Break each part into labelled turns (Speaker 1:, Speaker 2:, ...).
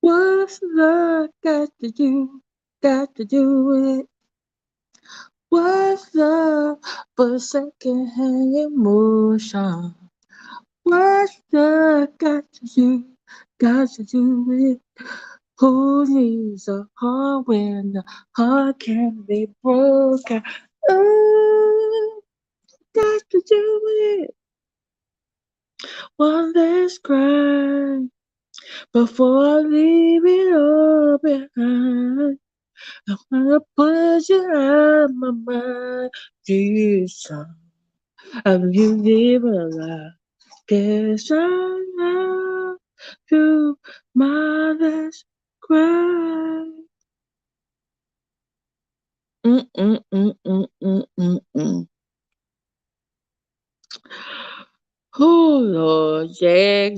Speaker 1: What's love got to do? Got to do with it. What's love but secondhand emotion? What's love got to do? Got to do with it. Who needs a heart when the heart can be broken? Oh, got to do with it. One last cry before I leave it all behind. I wanna put you out of my mind. This time, have you live a life? Guess I love you, my last cry. Mm. Oh Lord, Jag.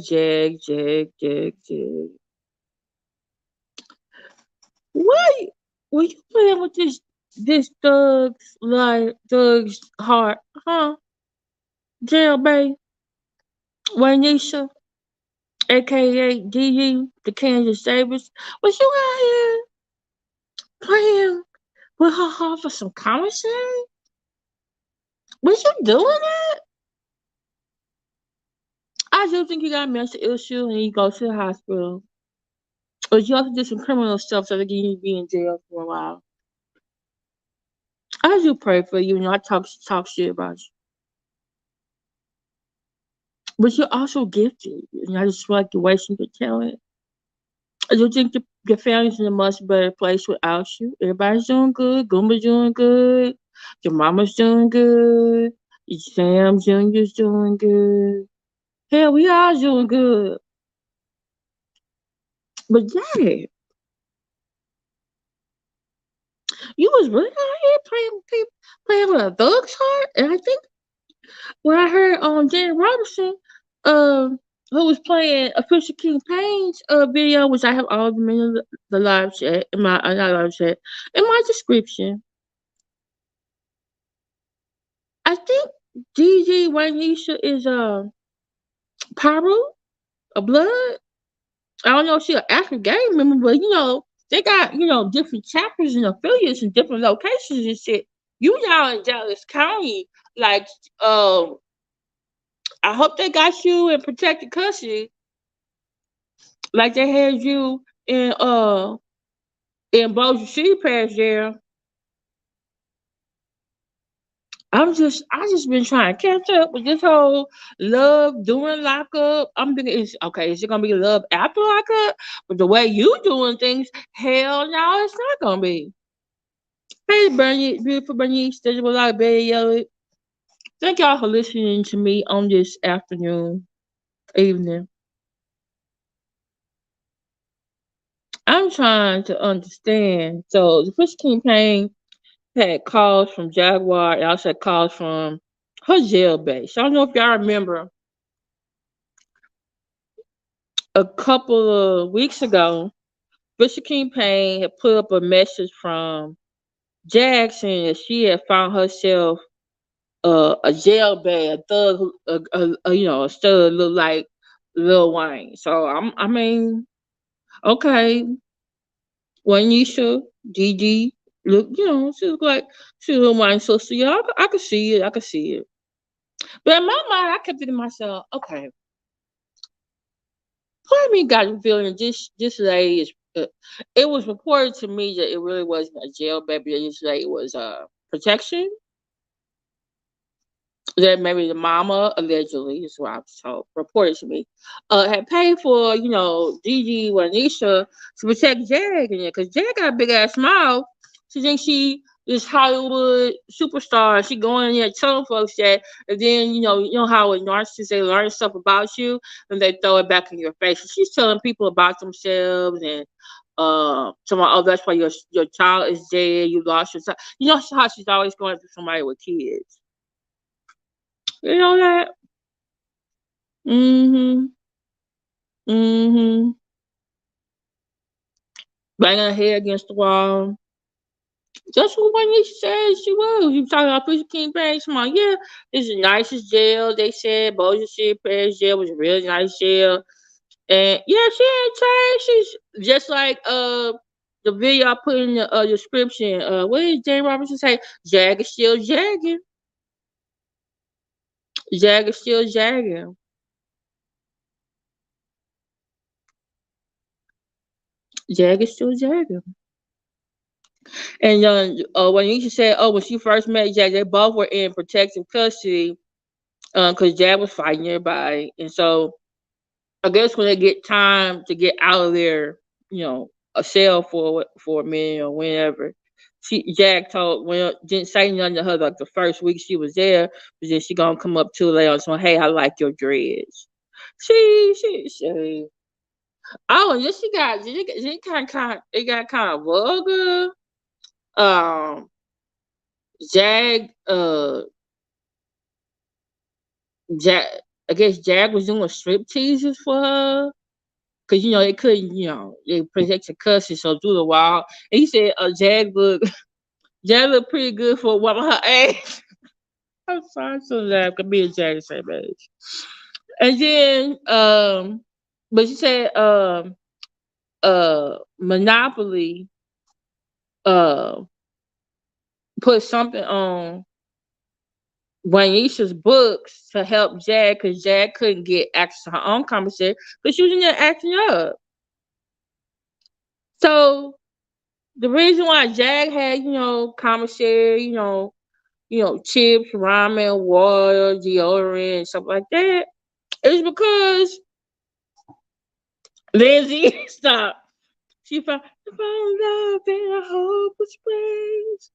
Speaker 1: Why were you playing with this thug's heart, huh? Jail Bae, wayneisha, aka DG, the Kansas Sabres. Was you out here playing with her heart for some commissary? Was you doing that? I do think you got a mental issue and you go to the hospital. But you also did some criminal stuff so they can you be in jail for a while. I do pray for you and I talk shit about you. But you're also gifted. And I just feel like you're wasting your talent. I do think your family's in a much better place without you. Everybody's doing good. Goomba's doing good. Your mama's doing good. Your Sam Jr.'s doing good. Hell, we all doing good. But yeah, you was really out here playing with a thug's heart. And I think when I heard Janet Robinson, um, who was playing Official King Payne's video, which I have all of them in the live chat, in my not live chat, in my description. I think DG Wayneisha is Pyro, a blood. I don't know if she's an active game member, but they got different chapters and affiliates in different locations and shit. You y'all in Dallas County, like I hope they got you in protected custody, like they had you in Bossier City Parish there. I just been trying to catch up with this whole love doing lockup. I'm thinking, is it gonna be love after lockup? But the way you doing things, hell no, it's not gonna be. Hey, Bernie, beautiful Bernice, there's a lot of baby yellow. Thank y'all for listening to me on this afternoon, evening. I'm trying to understand. So the first campaign had calls from Jaguar and also had calls from her jail base. I don't know if y'all remember a couple of weeks ago, Bishop King Payne had put up a message from Jackson that she had found herself a jail bag, a thug, a stud look like Lil Wayne. So I mean, okay, Juanisha, Gigi, look, she look like she Lil Wayne's sister. Yeah, I could see it. I could see it. But in my mind, I kept thinking to myself, okay, part of me got the feeling this lady is. It was reported to me that it really wasn't a jail baby. This lady was protection. That maybe the mama allegedly is what I was told, reported to me, had paid for Gigi Wanisha to protect Jag in it because Jag got a big ass mouth. She thinks she this Hollywood superstar. She going in there telling folks that, and then you know how with narcissists they learn stuff about you and they throw it back in your face. So she's telling people about themselves and someone, oh, that's why your child is dead. You lost your child. You know how she's always going to somebody with kids. You know that? Mhm. Mhm. Banging her head against the wall. That's what Wendy said she was. You talking about Pusha King Banks? Come on, yeah. It's the nicest jail. They said Bossier City Parish Jail was a really nice jail. And yeah, she ain't changed. She's just like the video I put in the description. What did Jay Robinson say? Jag is still jagging. Jag is still jagging. Jag is still jagging. And when you said, oh, when she first met Jag, they both were in protective custody, because Jag was fighting everybody, and so I guess when they get time to get out of their, a cell for a minute or whenever, Jag told, well, didn't say nothing to her like the first week she was there, but then she gonna come up to her later and say, hey, I like your dreads. She. Oh, and then it got kind of vulgar. Um, Jag, Jag, I guess Jag was doing strip teases for her. Cause they couldn't, they protected custody, so through the wall. And he said, Jag look pretty good for a woman her age. I'm sorry, so that could be a Jag the same age. And then, but she said, Mynopoly, put something on wayneisha's books to help Jag, because Jag couldn't get access to her own commissary, but she was in there acting up. So the reason why Jag had, commissary, chips, ramen, water, deodorant, stuff like that, is because Lindsay stop. She found love in a hopeless place.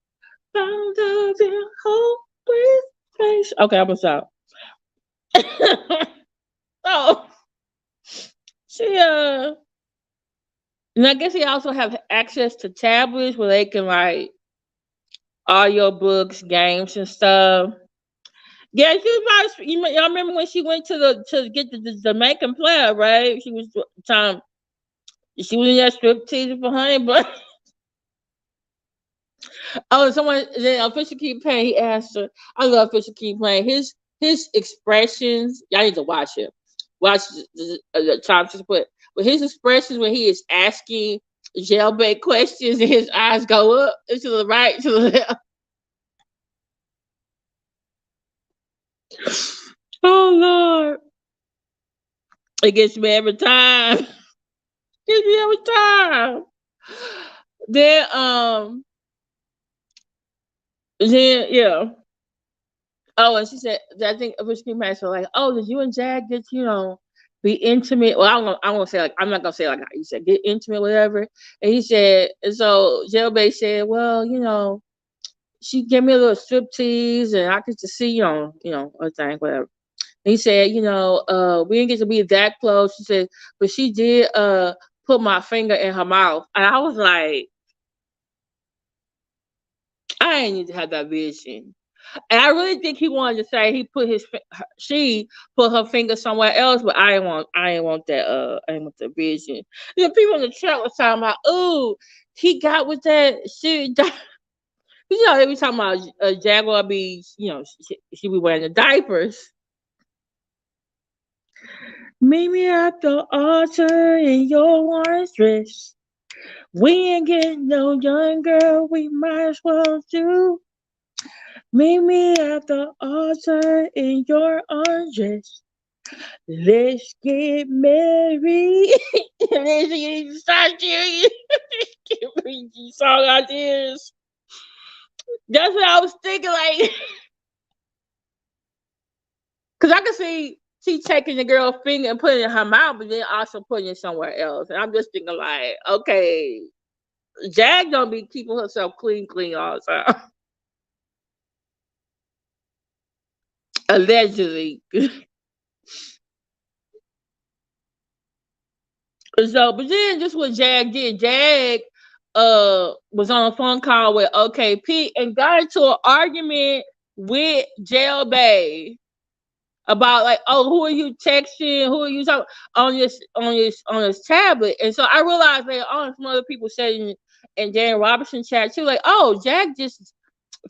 Speaker 1: Found love in a hopeless place. Okay, I'm gonna stop. So she and I guess they also have access to tablets where they can write audio books, games, and stuff. Yeah, she was about. Y'all remember when she went to get the Jamaican player, right? She was trying. She was in that strip teasing for Honey, but someone then Fisher keep playing. He asked her. I love Fisher keep playing. His expressions. Y'all need to watch it. Watch the top just put. But his expressions when he is asking Jail Bae questions and his eyes go up and to the right, to the left. Oh Lord. It gets me every time. Gets me every time. Then yeah. Oh, and she said, I think Rich King Master like, oh, did you and Jag get, be intimate? Well, I'm gonna say like, I'm not gonna say like you said, get intimate, whatever. And he said, and so Jail Bae said, well, she gave me a little strip tease, and I could just see, a thing, whatever. And he said, we didn't get to be that close. She said, but she did put my finger in her mouth, and I was like, I ain't need to have that vision. And I really think he wanted to say she put her finger somewhere else, but I didn't want that I didn't want the vision. People in the chat was talking about, oh, he got with that shit. They be talking about Jaguar be, she be wearing the diapers. Meet me at the altar in your orange dress. We ain't getting no younger, we might as well do. Meet me at the altar in your orange dress. Let's get married. And then she start cheering. Give me song ideas. That's what I was thinking, like, because I could see she taking the girl's finger and putting it in her mouth, but then also putting it somewhere else. And I'm just thinking, like, okay, Jag don't be keeping herself clean all the time. Allegedly. So, but then just what Jag did, Jag was on a phone call with OKP and got into an argument with Jail Bae about like, oh, who are you texting? Who are you talking on this tablet? And so I realized later on some other people said in Dan Robinson chat too, like, oh, Jag just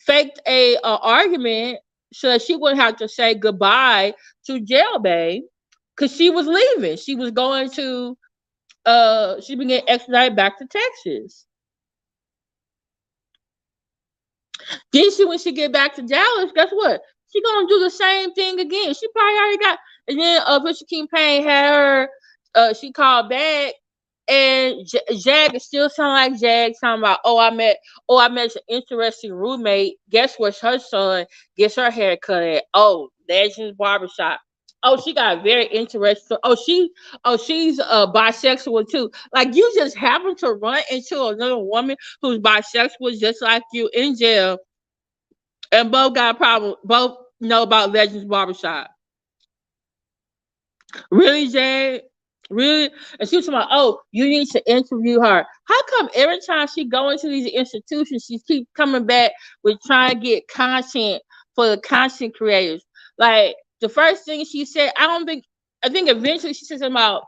Speaker 1: faked a argument so that she wouldn't have to say goodbye to Jail Bae. because she was leaving. She was going to she been getting extradited back to Texas. Then she when she get back to Dallas, guess what? She gonna do the same thing again. She probably already got and then Bishop King Payne had her she called back and Jag is still sounding like Jag talking about I met an interesting roommate. Guess what her son gets her hair cut at? Oh, Legends Barbershop. Oh, she got very interesting. She's bisexual too. Like you just happen to run into another woman who's bisexual just like you in jail, and both got a problem. Both know about Legends Barbershop. Really, Jay? Really? And she was talking about, oh, you need to interview her. How come every time she go into these institutions, she keep coming back with trying to get content for the content creators? Like the first thing she said, I think eventually she said something about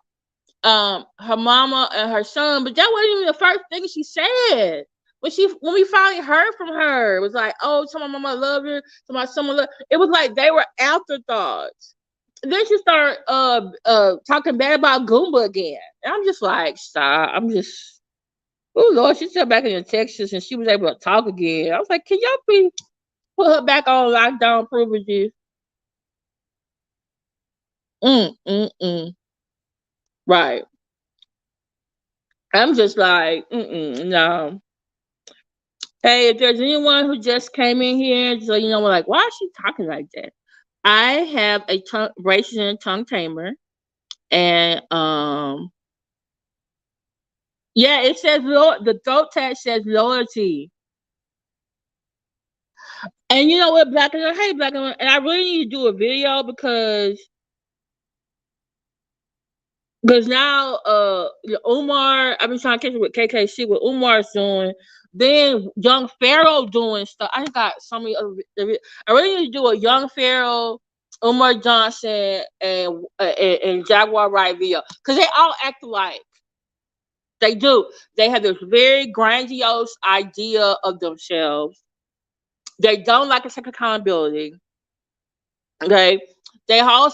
Speaker 1: her mama and her son, but that wasn't even the first thing she said. When we finally heard from her, it was like, oh, tell my mama I love her, tell my son I love her. It was like they were afterthoughts. Then she started talking bad about Goomba again. And I'm just like, stop. Oh Lord, she's still back in Texas and she was able to talk again. I was like, can y'all please put her back on lockdown privileges? Mm, mm, mm. Right. I'm just like, no. Hey, if there's anyone who just came in here, so you know, we're like, why is she talking like that? I have a braces and tongue tamer, and yeah, it says the throat tag says loyalty. And you know what, Black and hey Black and I really need to do a video because now Umar, I've been trying to catch it with KKC what Umar's doing. Then Young Pharaoh doing stuff. I got so many other. I really need to do a Young Pharaoh, Umar Johnson, and Jaguar Wright video because they all act alike. They do. They have this very grandiose idea of themselves. They don't like to take accountability. Okay. They all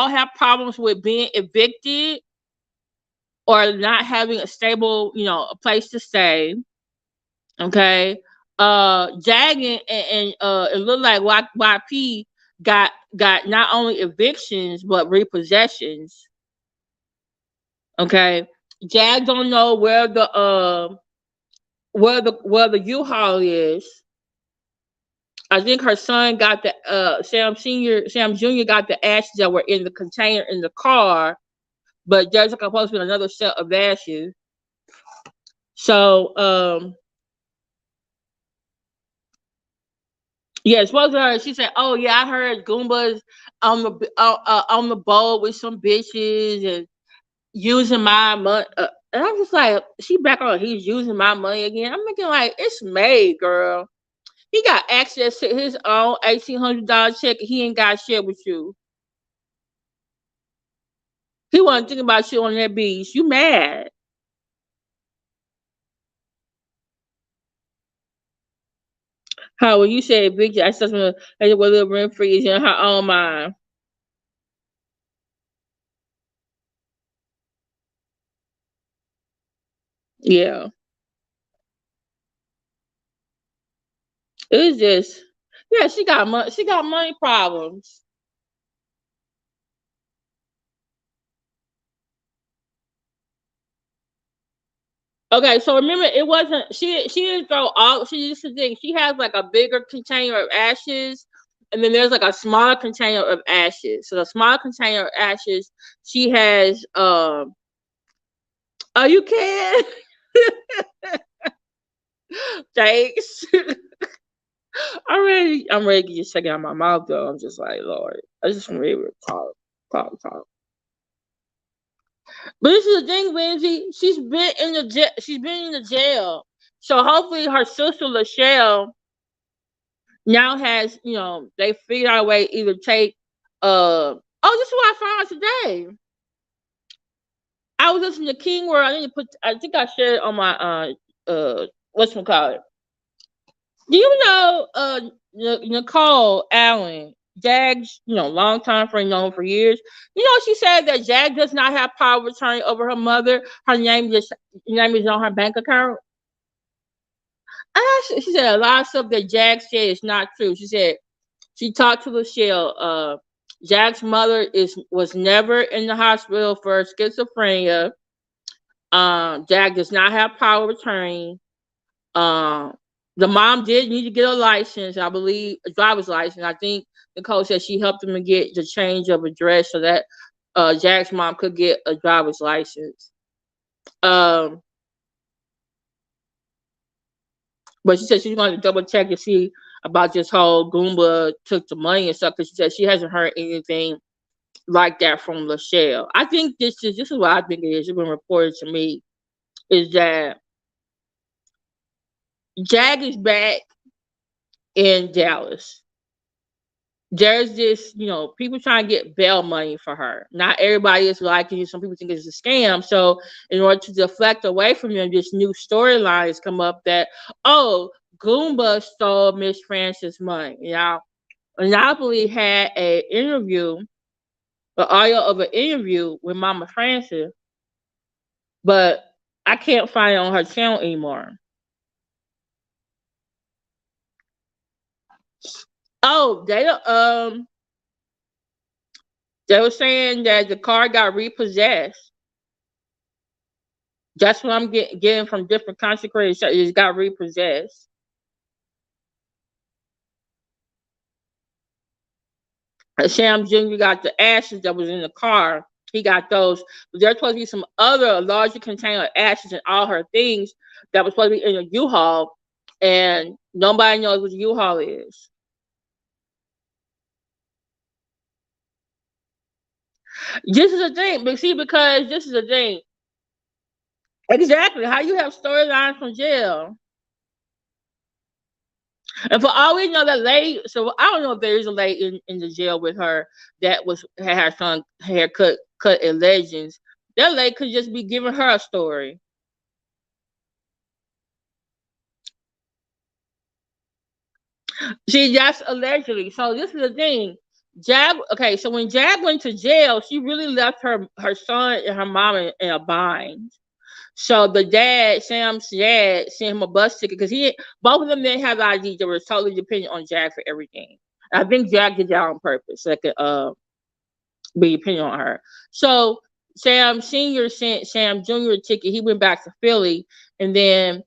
Speaker 1: have problems with being evicted or not having a stable, a place to stay. Okay. Jagging and it looked like YP got not only evictions but repossessions. Okay. Jag don't know where the U-Haul is. I think her son got the Sam Jr. got the ashes that were in the container in the car, but there's supposed to be another set of ashes. So yeah, supposed to her. She said, "Oh yeah, I heard Goomba's on the boat with some bitches and using my money." And I'm just like, she back on. He's using my money again. I'm thinking like, it's made, girl. He got access to his own $1,800 check. He ain't got shit with you. He wasn't thinking about you on that beach. You mad? How when you say big, I just want to what little rent free is in her own mind. Yeah, it was just yeah. She got money. She got money problems. Okay, so remember, it wasn't she didn't throw all. She used to think she has like a bigger container of ashes, and then there's like a smaller container of ashes. So the smaller container of ashes, she has. Oh, you can. Thanks. I'm ready to just check it out my mouth though. I'm just like, Lord, I just want to be able to talk. But this is the thing, Lindsay. She's been in the jail. So hopefully her sister Lachelle now has, they figured out a way to either take this is what I found out today. I was listening to King World. I think I shared it on my whatchamacallit. Do you know Nicole Allen? Jag's, long time friend, known for years. She said that Jag does not have power of attorney over her mother. Her name is on her bank account. She said a lot of stuff that Jag said is not true. She said she talked to Lachelle. Jag's mother was never in the hospital for schizophrenia. Jag does not have power of attorney. The mom did need to get a license, I believe, a driver's license. I think Nicole said she helped them to get the change of address so that Jag's mom could get a driver's license. But she said she's going to double check to see about this whole Goomba took the money and stuff, because she said she hasn't heard anything like that from Lachelle. I think this is what I think it is. It's been reported to me, is that Jag is back in Dallas. There's this, people trying to get bail money for her. Not everybody is liking it. Some people think it's a scam. So in order to deflect away from them, this new storyline has come up that, Goomba stole Miss Francis' money. Mynopoly had an interview, the audio of an interview with Mama Francis, but I can't find it on her channel anymore. Oh, they were saying that the car got repossessed. That's what I'm getting from different consecrated churches. It got repossessed. Sam Jr. got the ashes that was in the car. He got those. But there's supposed to be some other larger container of ashes and all her things that was supposed to be in a U-Haul, and nobody knows what the U-Haul is. This is the thing, but see, because this is the thing. Exactly. How you have storylines from jail. And for all we know, that lady, so I don't know if there is a lady in the jail with her that had her son haircut in Legends. That lady could just be giving her a story. See, that's allegedly. So this is the thing. Okay, so when Jag went to jail, she really left her son and her mom in a bind. So the dad, Sam's dad, sent him a bus ticket because both of them didn't have ID. They were totally dependent on Jag for everything. I think Jag did that on purpose, so they could be dependent on her. So Sam Senior sent Sam Junior a ticket. He went back to Philly, and then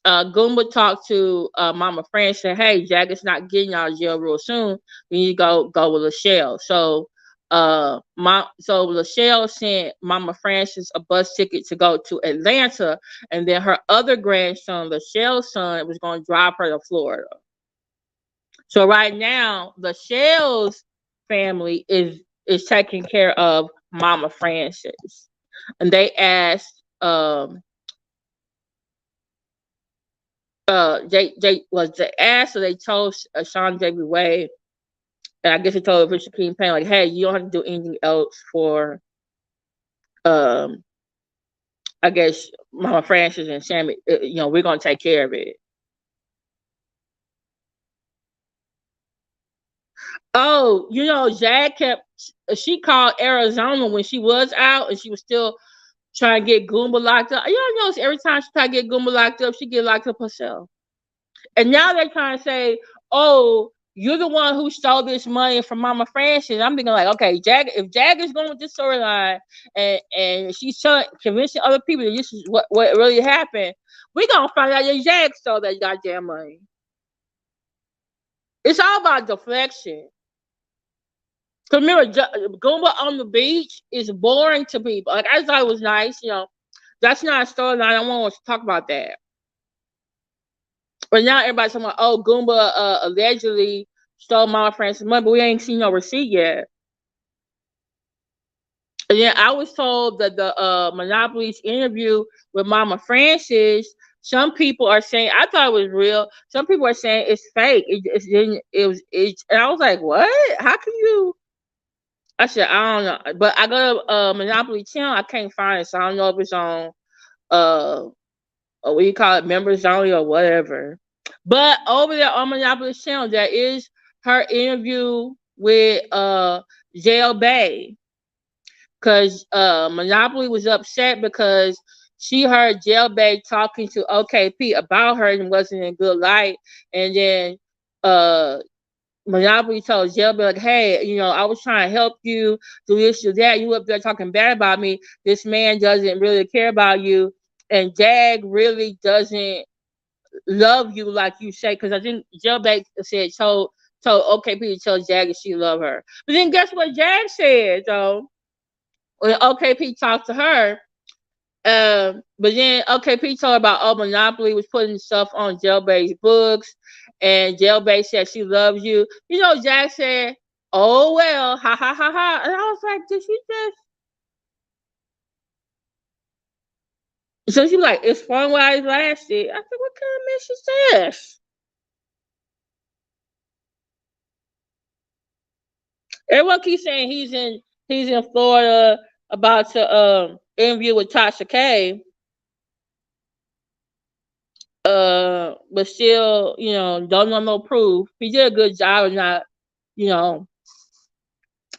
Speaker 1: Goomba talked to Mama Fran, said, "Hey, Jag is not getting out of jail real soon. We need to go with Lachelle." So Lachelle sent Mama Francis a bus ticket to go to Atlanta, and then her other grandson, Lachelle's son, was going to drive her to Florida. So right now, Lachelle's family is taking care of Mama Francis, and they asked they asked, so they told Sean Jaguar Wright, and I guess they told Richard King Payne, like, hey, you don't have to do anything else for I guess Mama Francis and Sammy, we're gonna take care of it. Oh, Jag she called Arizona when she was out and she was still trying to get Goomba locked up. Notice every time she try to get Goomba locked up, she get locked up herself. And now they're trying to say, oh, you're the one who stole this money from Mama Francis. I'm thinking like, okay, if Jag is going with this storyline and she's convincing other people that this is what really happened, we're going to find out that Jag stole that goddamn money. It's all about deflection. Because remember, Goomba on the beach is boring to people. Like, I thought it was nice, That's not a storyline. I don't want to talk about that. But now everybody's talking about, oh, Goomba allegedly stole Mama Francis' money, but we ain't seen no receipt yet. And then I was told that the Mynopoly's interview with Mama Francis, some people are saying, I thought it was real. Some people are saying it's fake. And I was like, what? How can you? I said, I don't know. But I go to Mynopoly channel, I can't find it, so I don't know if it's on what you call it, members only or whatever. But over there on Mynopoly channel, there is her interview with Jail Bae, because Mynopoly was upset because she heard Jail Bae talking to OKP about her and wasn't in good light, and then uh Mynopoly told Jail Bae, like, hey, I was trying to help you do this, do that. You up there talking bad about me. This man doesn't really care about you, and Jag really doesn't love you like you say. Because I think Jail Bae said told OKP to tell Jag that she love her. But then guess what Jag said though? When OKP talked to her, but then OKP told her about Mynopoly was putting stuff on Jail Bae's books, and Jail Bae said she loves you. Jack said, "Oh well, ha ha ha ha," and I was like, "Did she just?" So she like, "It's fun while it lasted." I said, "What kind of mess is this?" Everyone keeps saying he's in Florida about to interview with Tasha K. But still, don't know no proof. He did a good job of not, you know,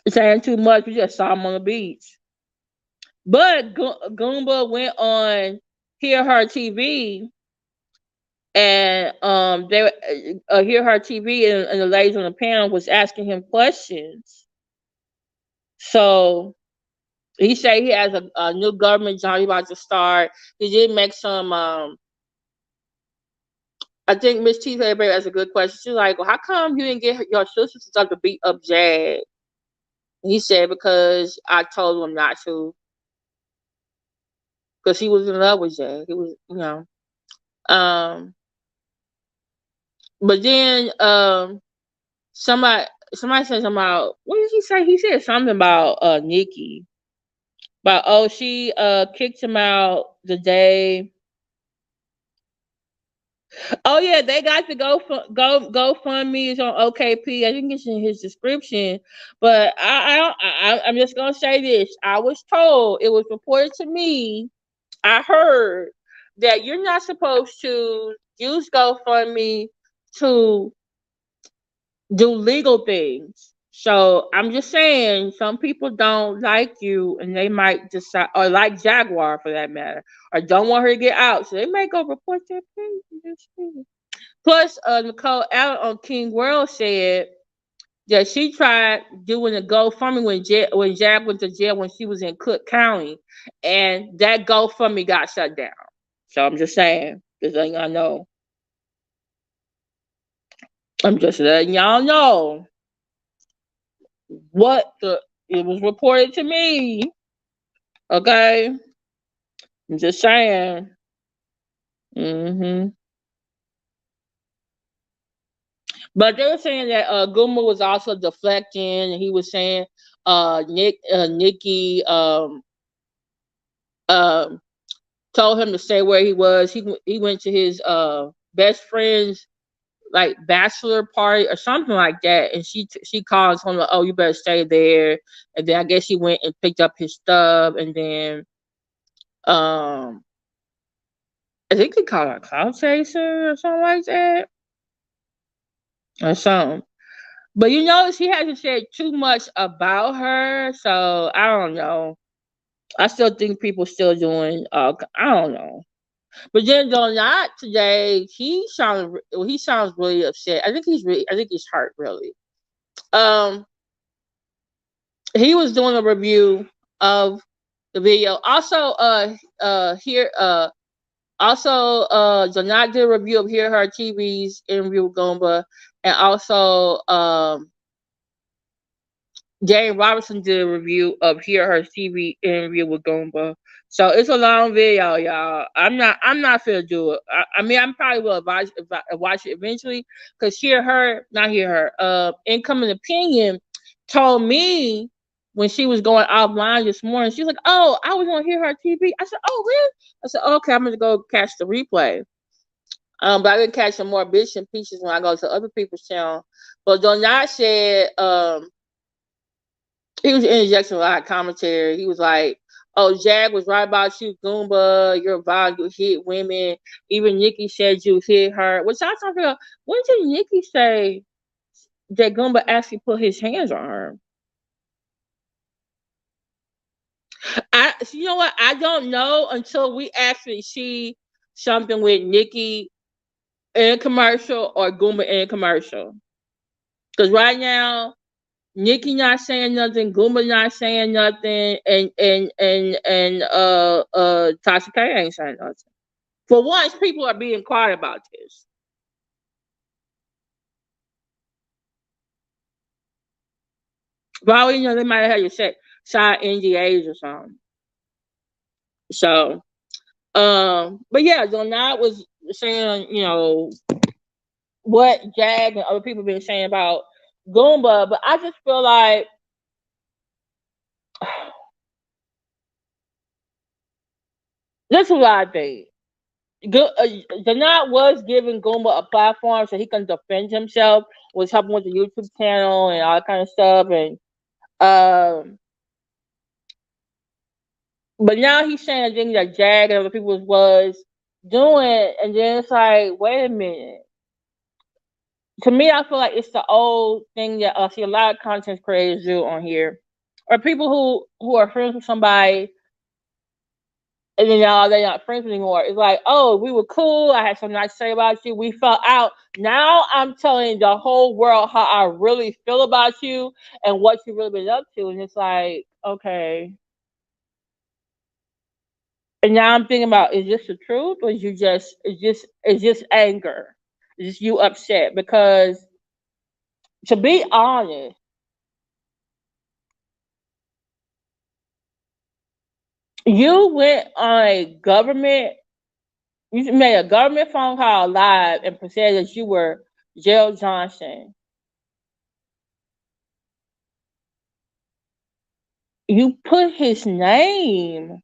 Speaker 1: saying too much. We just saw him on the beach. But Goomba went on Hear Her TV, and they Hear Her TV, and the ladies on the panel was asking him questions. So he said he has a new government job he about to start. He did make some. I think Miss T Baby has a good question. She's like, "Well, how come you didn't get your sister to start to beat up Jag?" He said, "Because I told him not to, because he was in love with Jag. He was, Um, but then somebody said something about, what did he say? He said something about Nikki. But she kicked him out the day. Oh yeah, they got to GoFundMe is on OKP. I think it's in his description. But I'm just gonna say this. I was told, it was reported to me, I heard that you're not supposed to use GoFundMe to do legal things. So I'm just saying, some people don't like you, and they might decide, or like Jaguar for that matter, or don't want her to get out, so they may go report that page. Plus, Nicole Allen on King World said that she tried doing a GoFundMe when Jag went to jail when she was in Cook County, and that GoFundMe got shut down. So I'm just saying, just letting y'all know. I'm just letting y'all know it was reported to me. Okay, I'm just saying. But they were saying that Goomba was also deflecting, and he was saying Nikki told him to stay where he was. He went to his best friend's like bachelor party or something like that, and she calls him like, "Oh, you better stay there." And then I guess he went and picked up his stuff, and then um I think he called her a cloud chaser or something like that, or something. But he hasn't said too much about her, so I don't know. I still think people still doing. I don't know. But then Donat today, he sounds really upset. I think he's hurt really. Um, he was doing a review of the video. Also, here, also, Donat did a review of Hear Her TV's interview with Goomba, and also, Jane Robertson did a review of Hear Her TV interview with Goomba. So it's a long video, y'all. I'm not finna do it. I mean, I'm probably will watch it eventually, because not hear her. Incoming Opinion told me when she was going offline this morning. She's like, "Oh, I was on Hear Her TV." I said, "Oh, really?" I said, "Okay, I'm gonna go catch the replay." But I can catch some more bits and pieces when I go to other people's channel. But Donat said, he was interjecting a lot of commentary. He was like, "Oh, Jag was right about you, Goomba. You're vile. You hit women. Even Nikki said you hit her." Which I was talking about. When did Nikki say that Goomba actually put his hands on her. You know what? I don't know until we actually see something with Nikki in a commercial or Goomba in a commercial. Because right now, Nikki not saying nothing, Goomba not saying nothing, and Tasha K ain't saying nothing. For once, people are being quiet about this. Probably, they might have had to sign NDAs or something. So, but yeah, Donat was saying, what Jag and other people been saying about Goomba, but I just feel like this is what I think. Donat was giving Goomba a platform so he can defend himself, was helping with the YouTube channel and all that kind of stuff, and but now he's saying things that Jag and other people was doing, and then it's like, wait a minute. To me, I feel like it's the old thing that I see a lot of content creators do on here, or people who are friends with somebody, and then now they're not friends anymore. It's like, oh, we were cool. I had something nice to say about you. We fell out. Now I'm telling the whole world how I really feel about you and what you've really been up to, and it's like, okay. And now I'm thinking about, is this the truth, or is just anger? Is just you upset? Because to be honest, you went on you made a government phone call live and said that you were Gerald Johnson. You put his name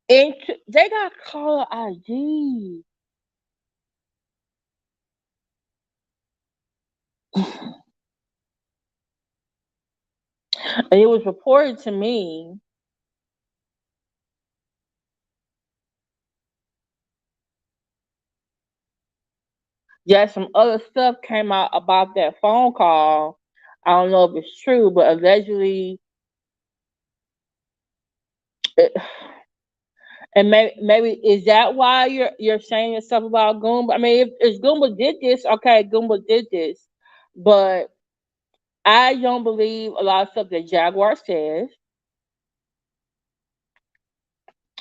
Speaker 1: into, they got caller ID. And it was reported to me that some other stuff came out about that phone call. I don't know if it's true, but allegedly, it, and maybe is that why you're saying this stuff about Goomba? I mean, if Goomba did this, okay, Goomba did this, but I don't believe a lot of stuff that Jaguar says.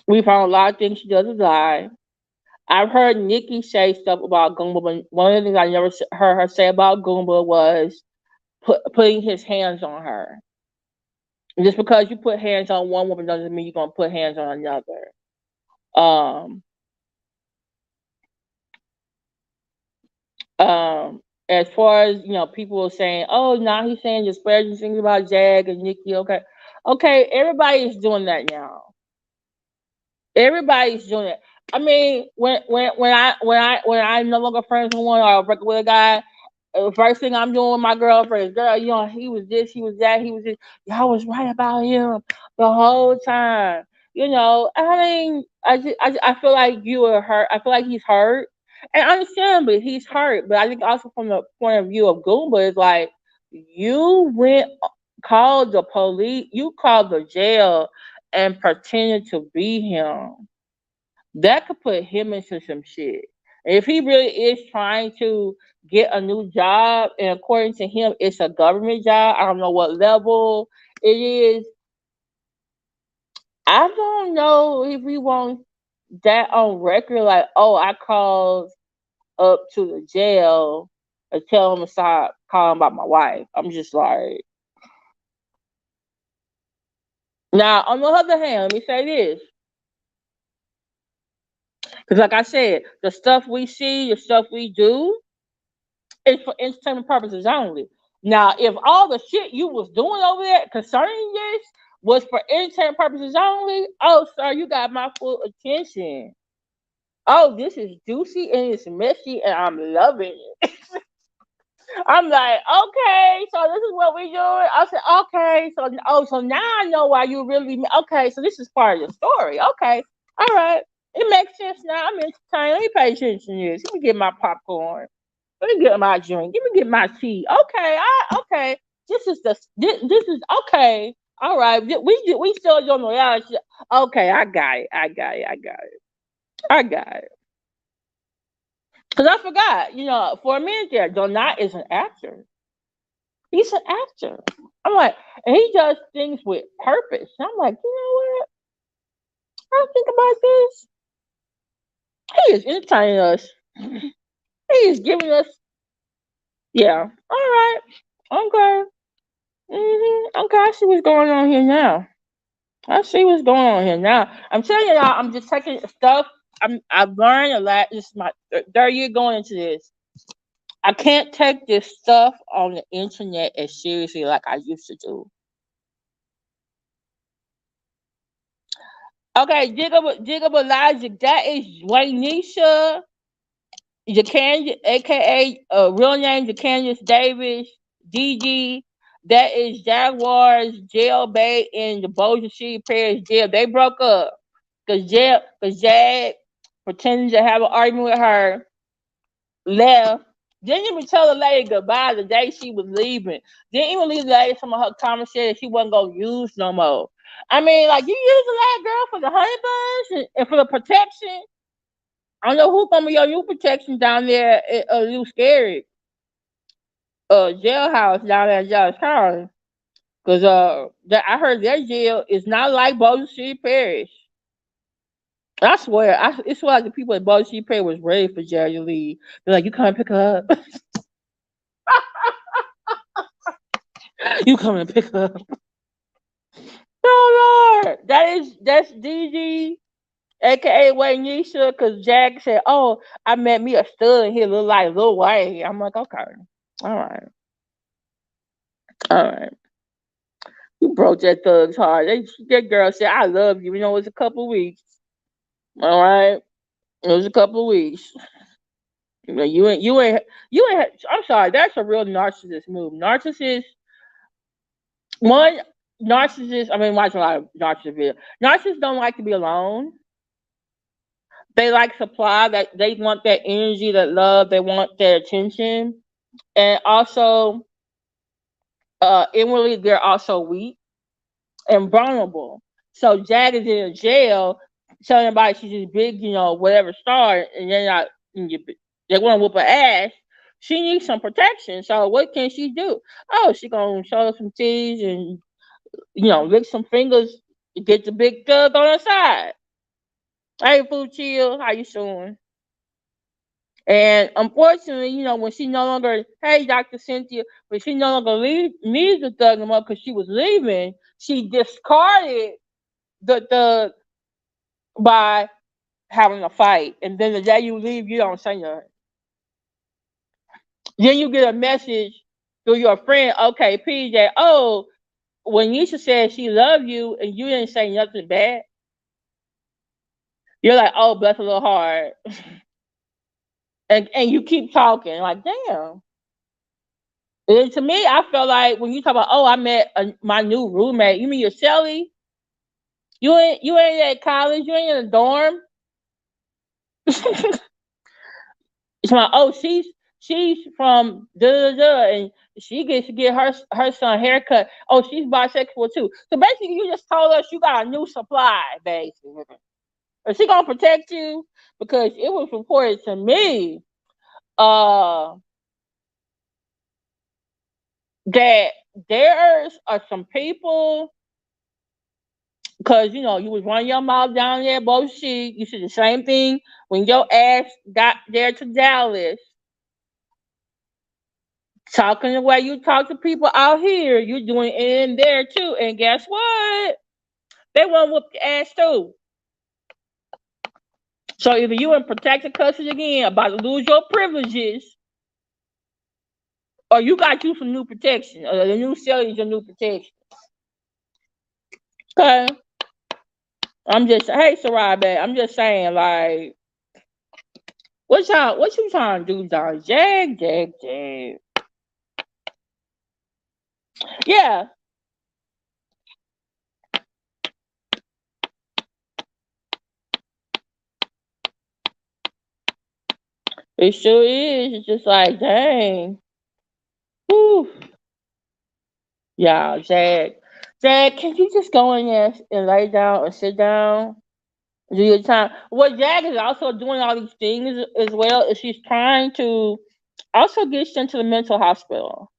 Speaker 1: We found a lot of things she does is lie. I've heard Nikki say stuff about Goomba, but one of the things I never heard her say about Goomba was putting his hands on her. Just because you put hands on one woman doesn't mean you're gonna put hands on another. Um, as far as people are saying, oh, now he's saying disparaging things about Jag and Nikki. Okay, okay, everybody's doing that now. Everybody's doing it. I mean, when I no longer friends with one or break with a guy, the first thing I'm doing with my girlfriend is, girl, he was this, he was that, he was this. Y'all was right about him the whole time. I mean, I feel like you are hurt. I feel like he's hurt, and understandably he's hurt. But I think also from the point of view of Goomba, is like you called the police, you called the jail, and pretended to be him. That could put him into some shit. If he really is trying to get a new job, and according to him, it's a government job, I don't know what level it is. I don't know if we want that on record, like, oh, I called up to the jail and tell him to stop calling about my wife. I'm just like, now, on the other hand, let me say this. Because, like I said, the stuff we see, the stuff we do, is for entertainment purposes only. Now, if all the shit you was doing over there concerning this was for entertainment purposes only, oh, sir, you got my full attention. Oh, this is juicy and it's messy and I'm loving it. I'm like, okay, so this is what we doing. I said, okay, so now I know why you really. Okay, so this is part of the story. Okay, all right, it makes sense now. I'm entertained. Let me pay attention to this. Let me get my popcorn. Let me get my drink. Let me get my tea. Okay, okay. This is okay. All right, we still doing the reality. Okay, I got it. I got it. I got it. I got it. Cause I forgot. For a minute there, Donat is an actor. He's an actor. I'm like, and he does things with purpose. I'm like, you know what? I think about this. He is entertaining us. He is giving us, yeah. All right. Okay. Okay, I see what's going on here now. I see what's going on here now. I'm telling you, y'all, I'm just taking stuff. I've learned a lot. This is my third year going into this. I can't take this stuff on the internet as seriously like I used to do. Okay, Digable Logic. That is wayneisha, Jacanius, aka real name Jacanius Davis, DG. That is Jaguar's Jail Bae in the Bossier City Parish Jail. They broke up because Jag pretended to have an argument with her, left. Didn't even tell the lady goodbye the day she was leaving. Didn't even leave the lady some of her comments said she wasn't gonna use no more. I mean, like you use the last girl for the honey buns and for the protection. I don't know who's gonna be your new protection down there at you scary jailhouse down there in Dallas County. Cause I heard their jail is not like Bossier City Parish. I swear, it's like the people at Bossier City Parish was ready for Jerry to leave. They're like, you come and pick her up. You come and pick her up. Oh Lord, that's DG, aka wayneisha. Cause Jack said, "Oh, I met me a stud here, look like Lil Wayne." I'm like, okay, all right, all right. You broke that thug's heart. That girl said, "I love you." It was a couple of weeks. All right, it was a couple of weeks. You ain't. I'm sorry. That's a real narcissist move. One narcissist. I mean, watch a lot of narcissist videos. Narcissists don't like to be alone. They like supply. That they want that energy, that love. They want their attention, and also, inwardly, they're also weak and vulnerable. So Jag is in a jail telling everybody she's this big, whatever star, and they're not. They want to whoop her ass. She needs some protection. So what can she do? Oh, she gonna show her some teeth and lick some fingers to get the big thug on her side. Hey, food chill, how you doing? And unfortunately, when she no longer, hey, Dr. Cynthia, when she no longer needs to thug him up because she was leaving, she discarded the thug by having a fight. And then the day you leave, you don't say nothing. Then you get a message through your friend, okay, PJ, oh, when Nisha said she loved you and you didn't say nothing bad, you're like, oh, bless her little heart. And you keep talking, like, damn. And to me, I felt like when you talk about, oh, I met my new roommate. You mean your Shelly? You ain't at college. You ain't in a dorm. It's like, oh, she's from da da da, and she gets to get her son haircut. Oh, she's bisexual too. So basically, you just told us you got a new supply, basically. Is she gonna protect you? Because it was reported to me, uh, that there's are some people. Because you was running your mouth down there, bullshit. You said the same thing when your ass got there to Dallas. Talking the way you talk to people out here, you doing it in there too. And guess what? They want to whoop your ass too. So either you in protected custody again, about to lose your privileges, or you got you some new protection, or the new cell is your new protection. Okay. Hey, Sarabe, I'm just saying, like, what you trying to do, Don? Jag. Yeah. It sure is. It's just like, dang. Whew. Yeah, Jag. Jag, can you just go in there and lay down or sit down? Do your time. What Jag is also doing all these things as well is she's trying to also get sent to the mental hospital.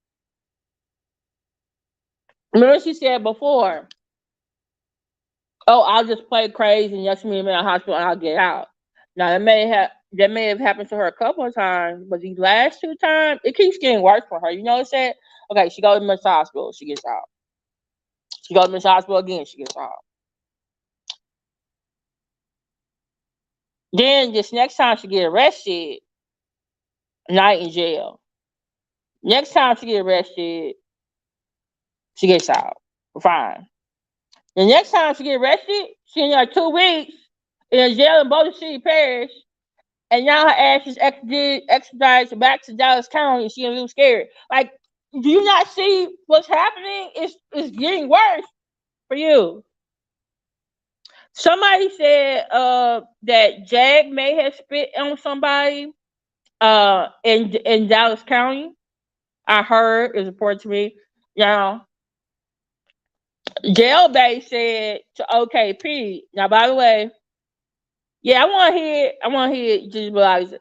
Speaker 1: Remember she said before, oh, I'll just play crazy and yes, me in the hospital and I'll get out. Now that may have happened to her a couple of times, but these last two times, it keeps getting worse for her. You know what I'm saying? Okay, she goes to the mental hospital, she gets out. She goes to the mental hospital again, she gets out. Then this next time she get arrested, night in jail. Next time she get arrested, she gets out. Fine. The next time she get arrested, she in there 2 weeks in a jail in Boulder City Parish, and now her ass is extradited back to Dallas County, and she a little scared. Like, do you not see what's happening? It's getting worse for you. Somebody said that Jag may have spit on somebody in Dallas County. I heard, it was reported to me. Now, Jail Bae said to OKP. Now, by the way, yeah, I want to hear just realize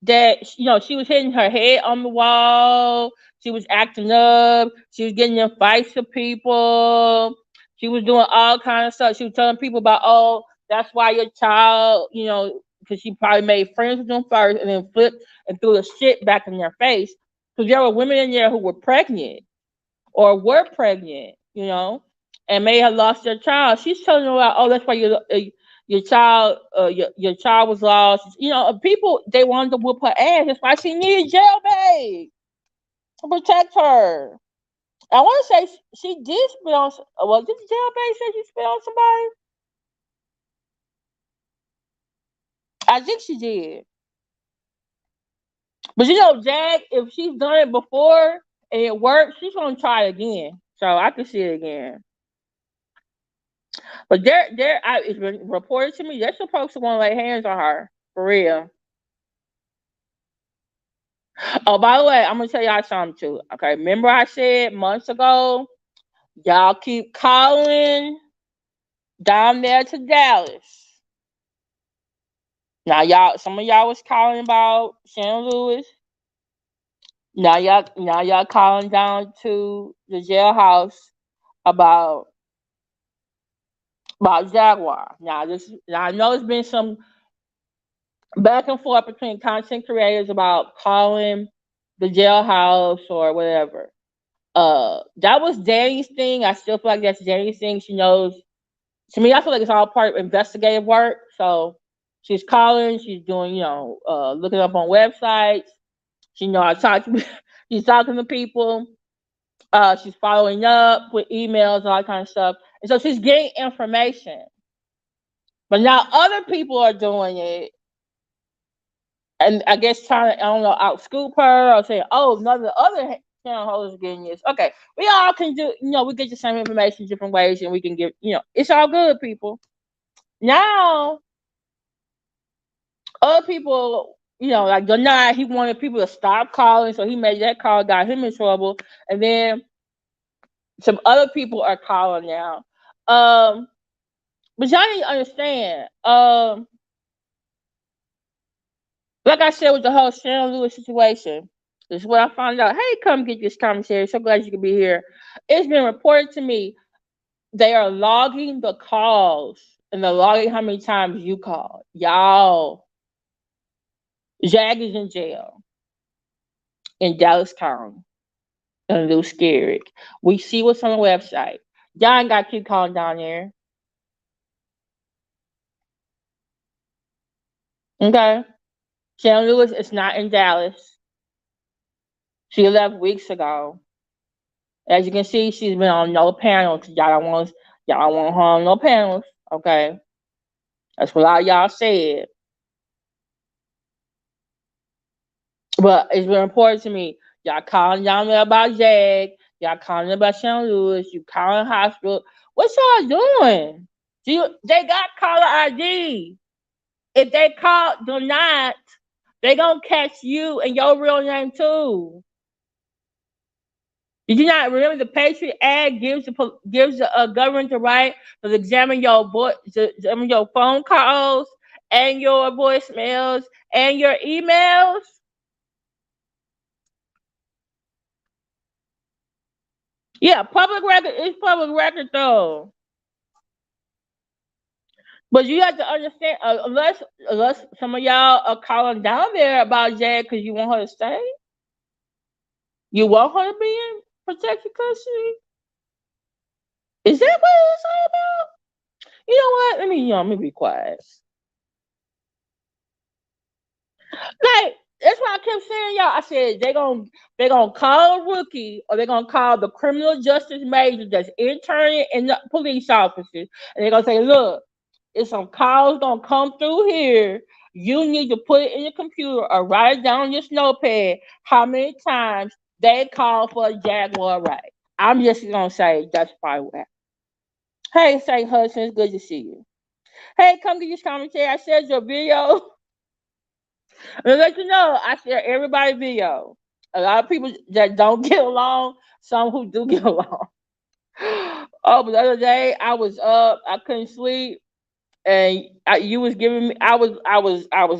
Speaker 1: that she was hitting her head on the wall. She was acting up. She was getting in fights with people. She was doing all kind of stuff. She was telling people about, oh, that's why your child, because she probably made friends with them first and then flipped and threw the shit back in their face. Because there were women in there who were pregnant or were pregnant, and may have lost their child. She's telling them about, oh, that's why your child your child was lost. People, they wanted to whoop her ass. That's why she needed Jail Bae to protect her. I want to say she did spit on. Well, did Jail Bae say she spit on somebody? I think she did. But Jag, if she's done it before and it works, she's gonna try it again. So I can see it again. But it's been reported to me they're supposed to want to lay hands on her for real. Oh, by the way, I'm gonna tell y'all something too. Okay, remember I said months ago, y'all keep calling down there to Dallas. Now some of y'all was calling about Shannon Lewis. Now y'all calling down to the jailhouse about Jaguar. Now I know there's been some back and forth between content creators about calling the jailhouse or whatever. That was Danny's thing. I still feel like that's Danny's thing. She knows. To me, I feel like it's all part of investigative work. So she's calling. She's doing, looking up on websites. She I talk. She's talking to people. She's following up with emails, all that kind of stuff. And so she's getting information. But now other people are doing it, and I guess trying to, I don't know, outscoop her or say, oh, none of the other channel holders are getting this. Okay, we all can do, we get the same information different ways, and we can get, it's all good, people. Now, other people, like Donai, he wanted people to stop calling, so he made that call, got him in trouble, and then some other people are calling now. But y'all need to understand, like I said with the whole Shannon Lewis situation, this is what I found out. Hey, come get this commentary. So glad you could be here. It's been reported to me they are logging the calls and they're logging how many times you called. Y'all, Jag is in jail in Dallas County and a little scared. We see what's on the website. Y'all ain't got to keep calling down there. Okay? Shannon Lewis is not in Dallas. She left weeks ago. As you can see, she's been on no panels. Y'all don't want her on no panels. Okay, that's what all y'all said. But it's been reported to me. Y'all calling down there about Jag. Y'all calling about Shannon Lewis. You calling hospital. What y'all doing? They got caller ID. If they do not They gonna catch you and your real name too. Did you not remember the Patriot Act gives the government the right to examine your phone calls and your voicemails and your emails? Yeah, public record is public record though. But you have to understand, unless some of y'all are calling down there about Jade because you want her to stay, you want her to be in protected custody. Is that what it's all about? You know what? Let me be quiet. Like that's why I kept saying y'all. I said they gonna call a rookie or they gonna call the criminal justice major that's interning in the police officers, and they're gonna say, look, if some calls gonna come through here, you need to put it in your computer or write it down on your notepad how many times they call for a Jaguar Wright. I'm just gonna say that's probably what happened. Hey, St. Hudson, it's good to see you. Hey, come get this commentary. I shared your video. And let you know, I share everybody's video. A lot of people that don't get along, some who do get along. Oh, but the other day I was up, I couldn't sleep, and you was giving me. I was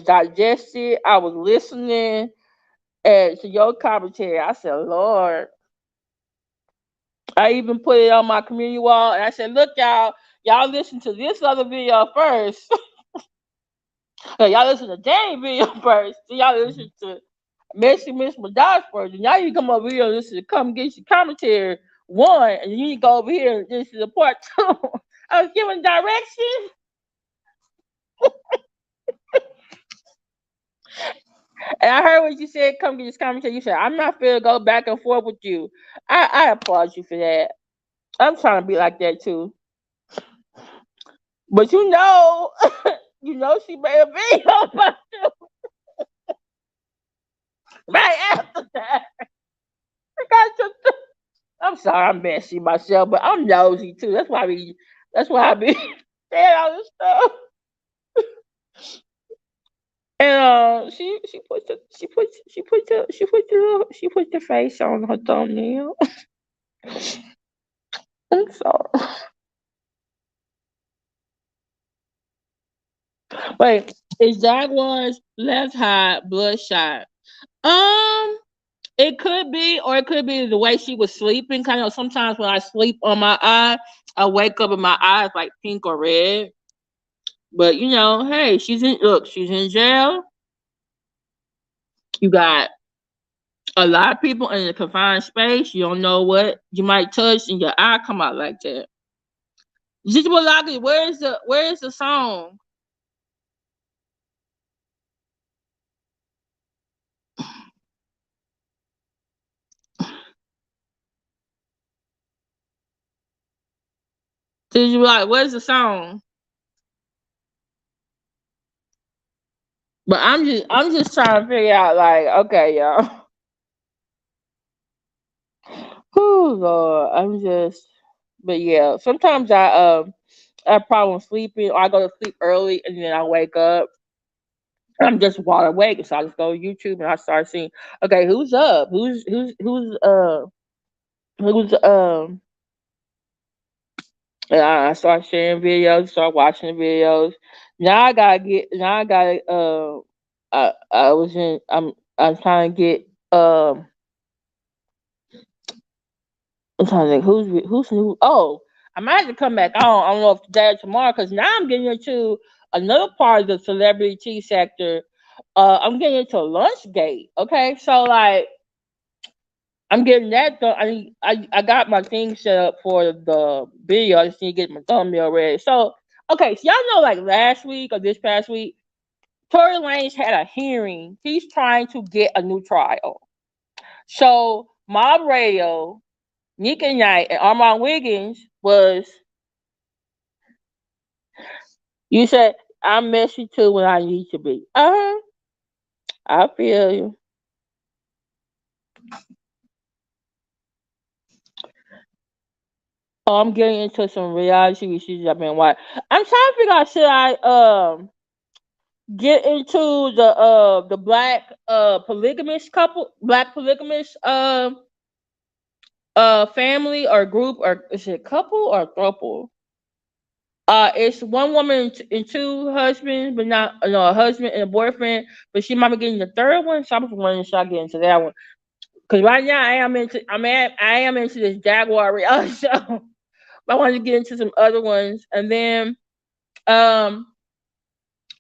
Speaker 1: digested. I was listening and to your commentary. I said, Lord. I even put it on my community wall, and I said, look, y'all listen to this other video first. Y'all listen to Danny video first. Then y'all listen to Messi Miss Madaj first. And now you come over here and listen to Come Get Your Commentary 1, and you go over here and listen to part 2. I was giving directions. And I heard what you said, come get this commentary. You said, I'm not finna go back and forth with you. I applaud you for that. I'm trying to be like that too. But you know she made a video about you right after that. I got your I'm sorry, I'm messy myself, but I'm nosy too. That's why I be saying all this stuff. And she put the face on her thumbnail. I'm sorry. Wait, is Jaguar's left eye bloodshot? Um, it could be, or it could be the way she was sleeping. Kind of sometimes when I sleep on my eye, I wake up and my eyes like pink or red. But hey, she's in jail. You got a lot of people in a confined space. You don't know what you might touch, and your eye come out like that. Zijibalagi, where's the song? Zijibalagi, where's the song? But I'm just trying to figure out, like, okay, y'all. Oh Lord, but yeah. Sometimes I have problems sleeping, or I go to sleep early and then I wake up. I'm just wide awake, so I just go to YouTube and I start seeing, okay, who's up? Who's and I start sharing videos, start watching the videos. Now I gotta I was in I'm trying to get I'm trying to think who's new. Oh, I might have to come back on. I don't know if today or tomorrow, because now I'm getting into another part of the celebrity tea sector. I'm getting into Lunchgate. Okay, so like I'm getting that done. I got my thing set up for the video. I just need to get my thumbnail ready. So okay, so y'all know, like last week or this past week, Tory Lanez had a hearing. He's trying to get a new trial. So Mob Radio, Nick and Knight, and Armand Wiggins was. You said I'm messy too when I need to be. I feel you. Oh, I'm getting into some reality issues I've been watching. I'm trying to figure out, should I get into the black polygamous couple, black polygamous family or group, or is it couple or throuple? It's one woman and two husbands, but not no a husband and a boyfriend. But she might be getting the third one, so I'm wanting to get into that one. Cause right now I am into this Jaguar reality show. But I wanted to get into some other ones, and then um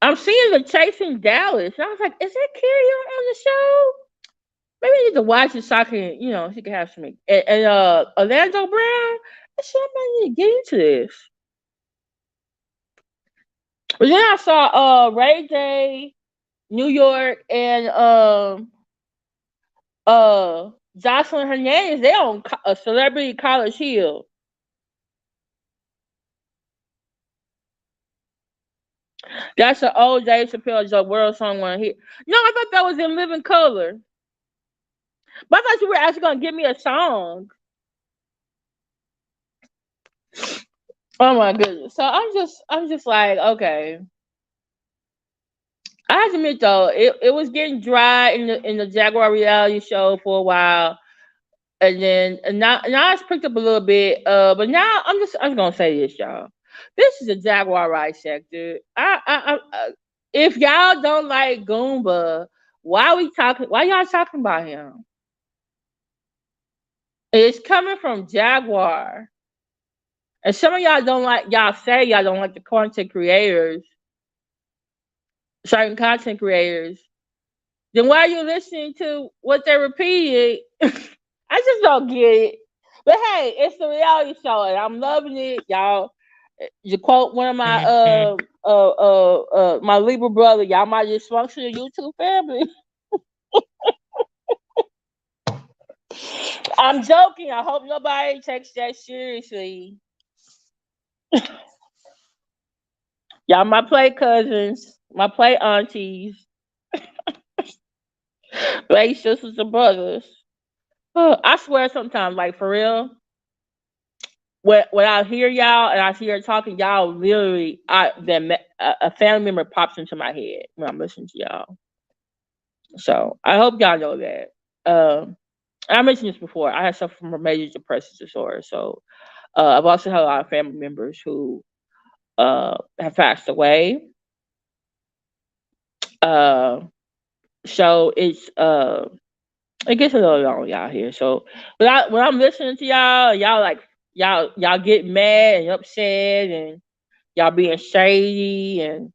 Speaker 1: I'm seeing the Chasing Dallas, and I was like, is that Carrie on the show? Maybe I need to watch it so I can, she can have some. And Orlando Brown, I said I might need to get into this. But then I saw Ray J, New York, and Jocelyn Hernandez. They on a Celebrity College Hill. That's an old Dave Chappelle joke. World song one here. No, I thought that was in Living Color. But I thought you were actually gonna give me a song. Oh my goodness. So I'm just like, okay. I have to admit though, it was getting dry in the Jaguar reality show for a while. And then now it's picked up a little bit. But now I'm gonna say this, y'all. This is a Jaguar Wright sector. If y'all don't like Goomba, why y'all talking about him? It's coming from Jaguar. And some of y'all don't like y'all say y'all don't like the content creators, certain content creators. Then why are you listening to what they're repeating? I just don't get it. But hey, it's the reality show and I'm loving it, y'all. You quote one of my my Libra brother, y'all my dysfunctional YouTube family. I'm joking. I hope nobody takes that seriously. Y'all my play cousins, my play aunties, play sisters and brothers. I swear sometimes, like for real, when I hear y'all and I see her talking, y'all literally, a family member pops into my head when I'm listening to y'all. So I hope y'all know that. I mentioned this before. I had suffered from a major depressive disorder, so I've also had a lot of family members who have passed away. Uh, so it gets a little lonely out here. So when I'm listening to y'all, y'all get mad and upset and y'all being shady, and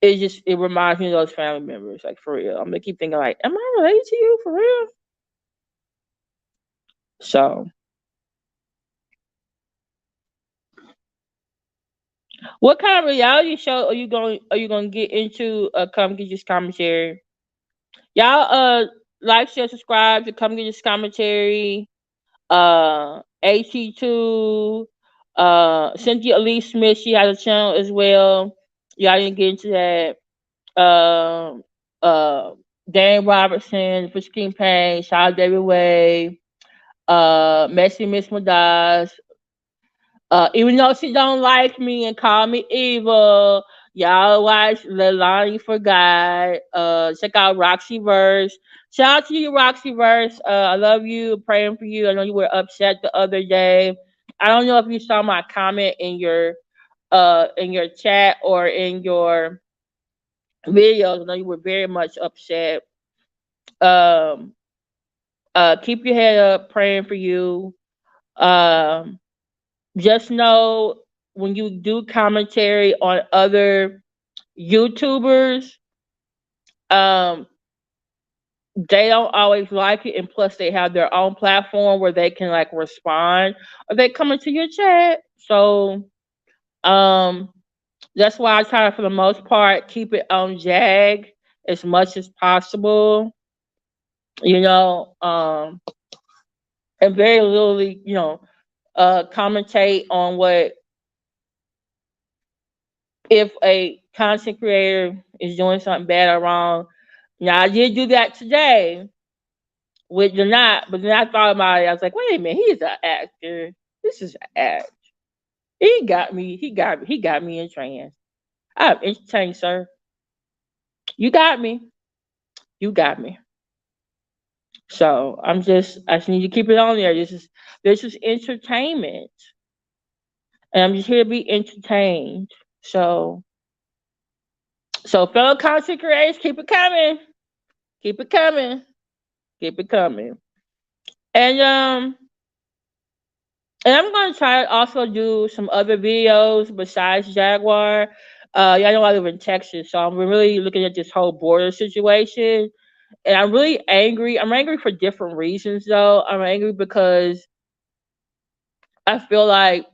Speaker 1: it reminds me of those family members, like for real. I'm gonna keep thinking like, am I related to you for real? So what kind of reality show are you going to get into? Come get this commentary. Y'all like, share, subscribe to Come Get This Commentary. AT2, Cynthia Elise Smith, she has a channel as well. Y'all didn't get into that. Dan Robertson, Fish King Payne, Shaw David Way, Messy Miss Madaz. Even though she don't like me and call me evil, y'all watch Leilani Forgot. Check out Roxy Verse. Shout out to you, Roxy Verse. I love you. Praying for you. I know you were upset the other day. I don't know if you saw my comment in your chat or in your videos. I know you were very much upset. Um, keep your head up. Praying for you. Um, just know when you do commentary on other YouTubers, um, they don't always like it, and plus they have their own platform where they can like respond or they come into your chat. So um, that's why I try to, for the most part, keep it on Jag as much as possible. You know, and very literally, commentate on what if a content creator is doing something bad or wrong. Now I did do that today with the not, but then I thought about it. I was like, wait a minute, he's an actor. This is an act. He got me. He got me in trance. I'm entertained, sir. You got me. You got me. So I just need to keep it on there. This is entertainment, and I'm just here to be entertained. So, so fellow content creators, keep it coming, keep it coming, keep it coming, and and I'm gonna try to also do some other videos besides Jaguar. Y'all know I live in Texas, so I'm really looking at this whole border situation, and I'm really angry. I'm angry for different reasons, though. I'm angry because I feel like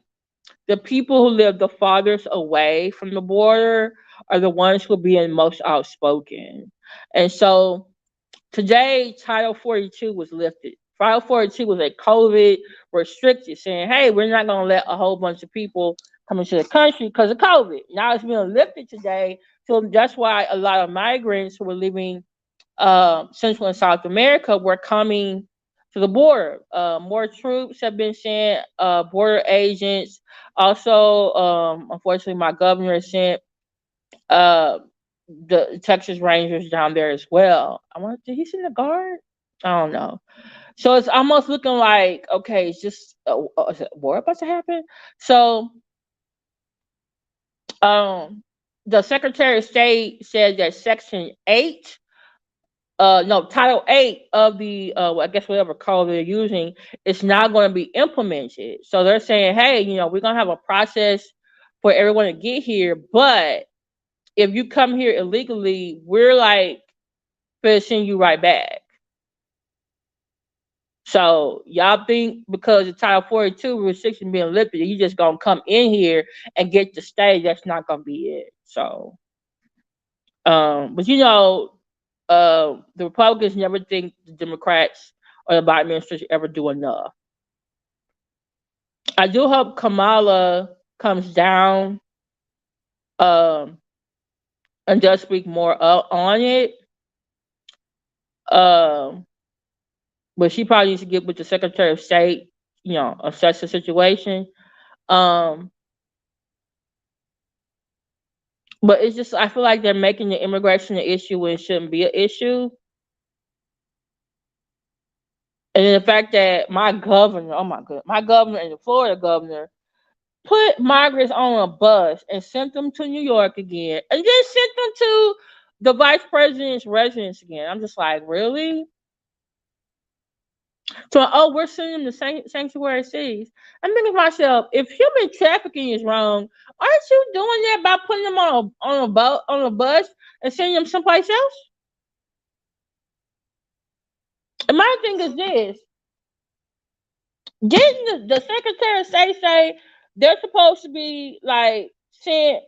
Speaker 1: the people who live the farthest away from the border are the ones who are being most outspoken. And so today, Title 42 was lifted. Title 42 was a COVID restriction saying, hey, we're not going to let a whole bunch of people come into the country because of COVID. Now it's being lifted today. So that's why a lot of migrants who were living Central and South America were coming to the border. More troops have been sent, border agents. Also, unfortunately, my governor sent uh, the Texas Rangers down there as well. Did he send a guard? I don't know. So it's almost looking like, okay, it's just is a war about to happen. So the Secretary of State said that Section 8 no, Title 8 of the I guess whatever code they're using is not going to be implemented. So they're saying, hey, we're going to have a process for everyone to get here, but if you come here illegally, we're like finishing you right back. So y'all think because of Title 42 restriction being lifted, you just gonna come in here and get to stay? That's not gonna be it. So, but the Republicans never think the Democrats or the Biden administration ever do enough. I do hope Kamala comes down um, and does speak more on it. Um, but she probably needs to get with the Secretary of State, assess the situation. Um, but it's just I feel like they're making the immigration an issue when it shouldn't be an issue. And then the fact that my governor, oh my god, my governor and the Florida governor put migrants on a bus and sent them to New York again, and then sent them to the vice president's residence again. I'm just like, really? So, oh, we're sending them to sanctuary cities. I'm thinking to myself, if human trafficking is wrong, aren't you doing that by putting them on a boat, on a bus, and sending them someplace else? And my thing is this: didn't the Secretary of State say they're supposed to be like sent?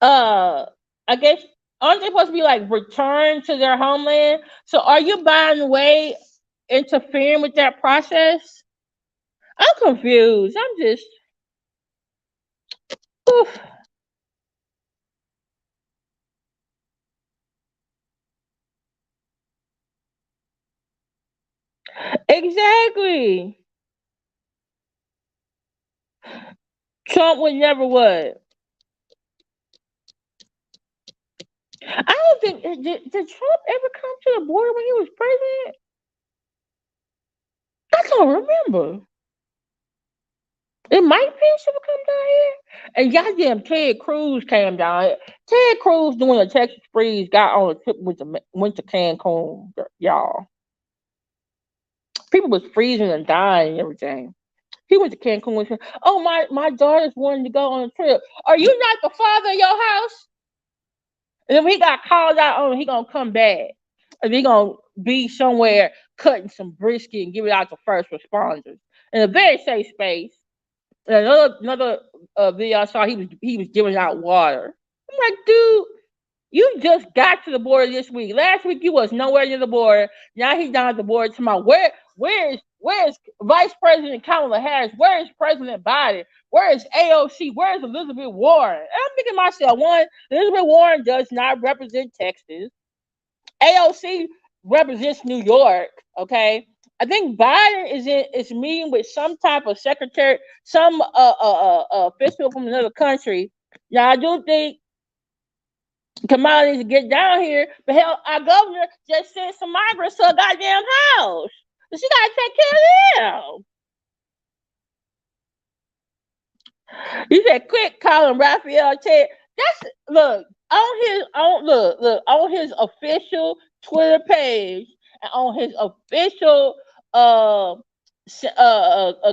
Speaker 1: I guess aren't they supposed to be like returned to their homeland? So, are you by the way interfering with that process? I'm confused. I'm just. Oof. Exactly. Trump would never would. I don't think did Trump ever come to the border when he was president? I don't remember. And Mike Pence ever come down here? And goddamn Ted Cruz came down here. Ted Cruz doing a Texas freeze got on a trip went to Cancun, y'all. People was freezing and dying and everything. He went to Cancun and said, oh, my daughter's wanting to go on a trip. Are you not the father of your house? And then when he got called out on, he gonna come back. And he gonna be somewhere cutting some brisket and give it out to first responders in a very safe space. And another video I saw, he was giving out water. I'm like, dude, you just got to the border this week. Last week you was nowhere near the border. Now he's down at the border. To my where's Vice President Kamala Harris? Where is President Biden? Where is AOC? Where is Elizabeth Warren? And I'm thinking to myself, one, Elizabeth Warren does not represent Texas. AOC represents New York. Okay. I think Biden is meeting with some type of secretary, some official from another country. Now I do think Kamala needs to get down here, but hell, our governor just sent some migrants to a goddamn house. So she gotta take care of them. You said quit calling Raphael Ted. That's look on his official Twitter page and on his official a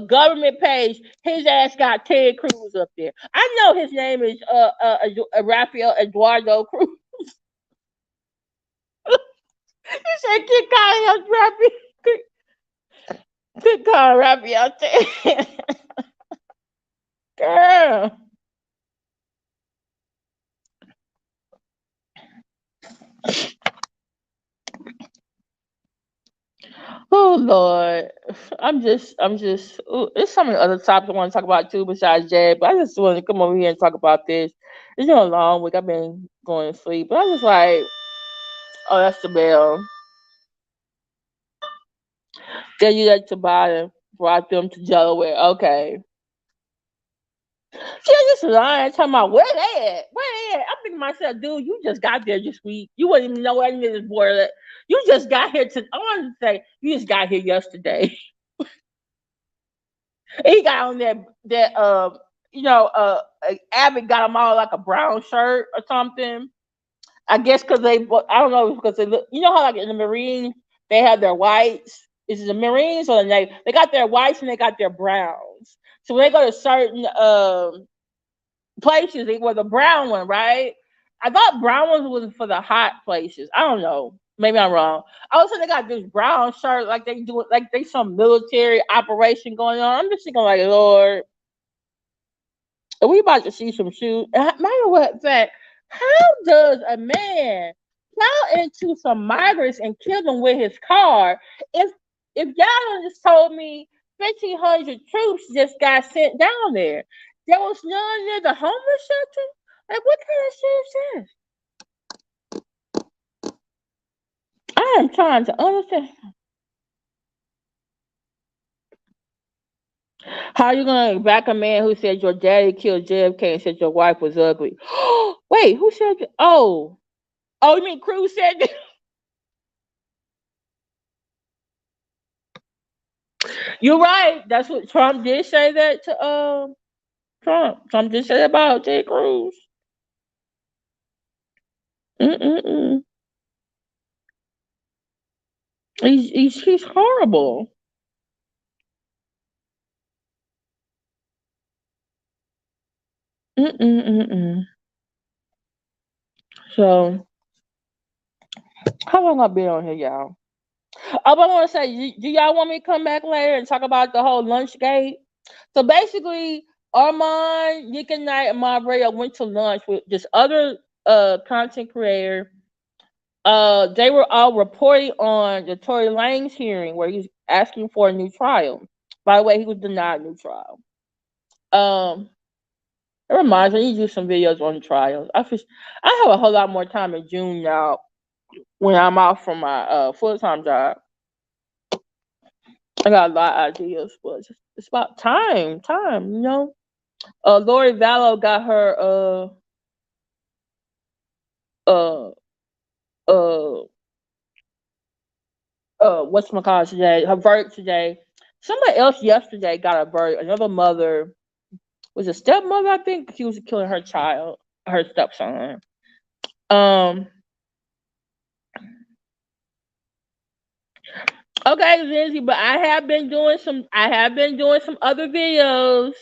Speaker 1: government page. His ass got Ted Cruz up there. I know his name is Raphael Eduardo Cruz. He said quit calling him Raphael. Quit calling Raphael Ted. Girl. Oh Lord, ooh, there's so many other topics I want to talk about too besides Jag, but I just want to come over here and talk about this. It's been a long week. I've been going to sleep, but I was like, oh, that's the bell. Then you let Tabata brought them to Delaware. Okay, she was just lying, talking about where they at, where they at. I'm thinking to myself, dude, you just got there this week. You wouldn't even know where any of this boy. You just got here to. I want to say you just got here yesterday. He got on Abbott got him all like a brown shirt or something. I guess because I don't know, because they look, you know how like in the Marines they have their whites. Is it the Marines or the Navy? They got their whites and they got their browns. So when they go to certain places, they wear the brown one, right? I thought brown ones was for the hot places. I don't know. Maybe I'm wrong. Also, they got this brown shirt, like they do it, like they some military operation going on. I'm just thinking, like, Lord, are we about to see some shoes? Matter what fact, how does a man plow into some migrants and kill them with his car? If y'all just told me 1,500 troops just got sent down there, there was none near the homeless shelter. Like, what kind of shit is this? I am trying to understand. How you gonna back a man who said your daddy killed JFK and said your wife was ugly? Wait, who said that? Oh, you mean Cruz said that? You're right. That's what Trump did say that to Trump. Trump did say that about Ted Cruz. Mm-mm-mm. He's horrible. Mm-mm-mm-mm. So how long I been on here, y'all? Oh, but I want to say, do y'all want me to come back later and talk about the whole lunch gate? So basically, Armand, Nick and Knight, and Mario went to lunch with this other content creator. They were all reporting on the Tory Lanez hearing where he's asking for a new trial. By the way, he was denied a new trial. Um, it reminds me, I need to do some videos on the trials. I have a whole lot more time in June now when I'm off from my full time job. I got a lot of ideas, but it's about time, you know. Lori Vallow got her uh uh whatchamacallit today, her verdict today. Somebody else yesterday got a verdict. Another mother was a stepmother, I think. She was killing her child, her stepson. Um okay, Lindsay, but I have been doing some other videos.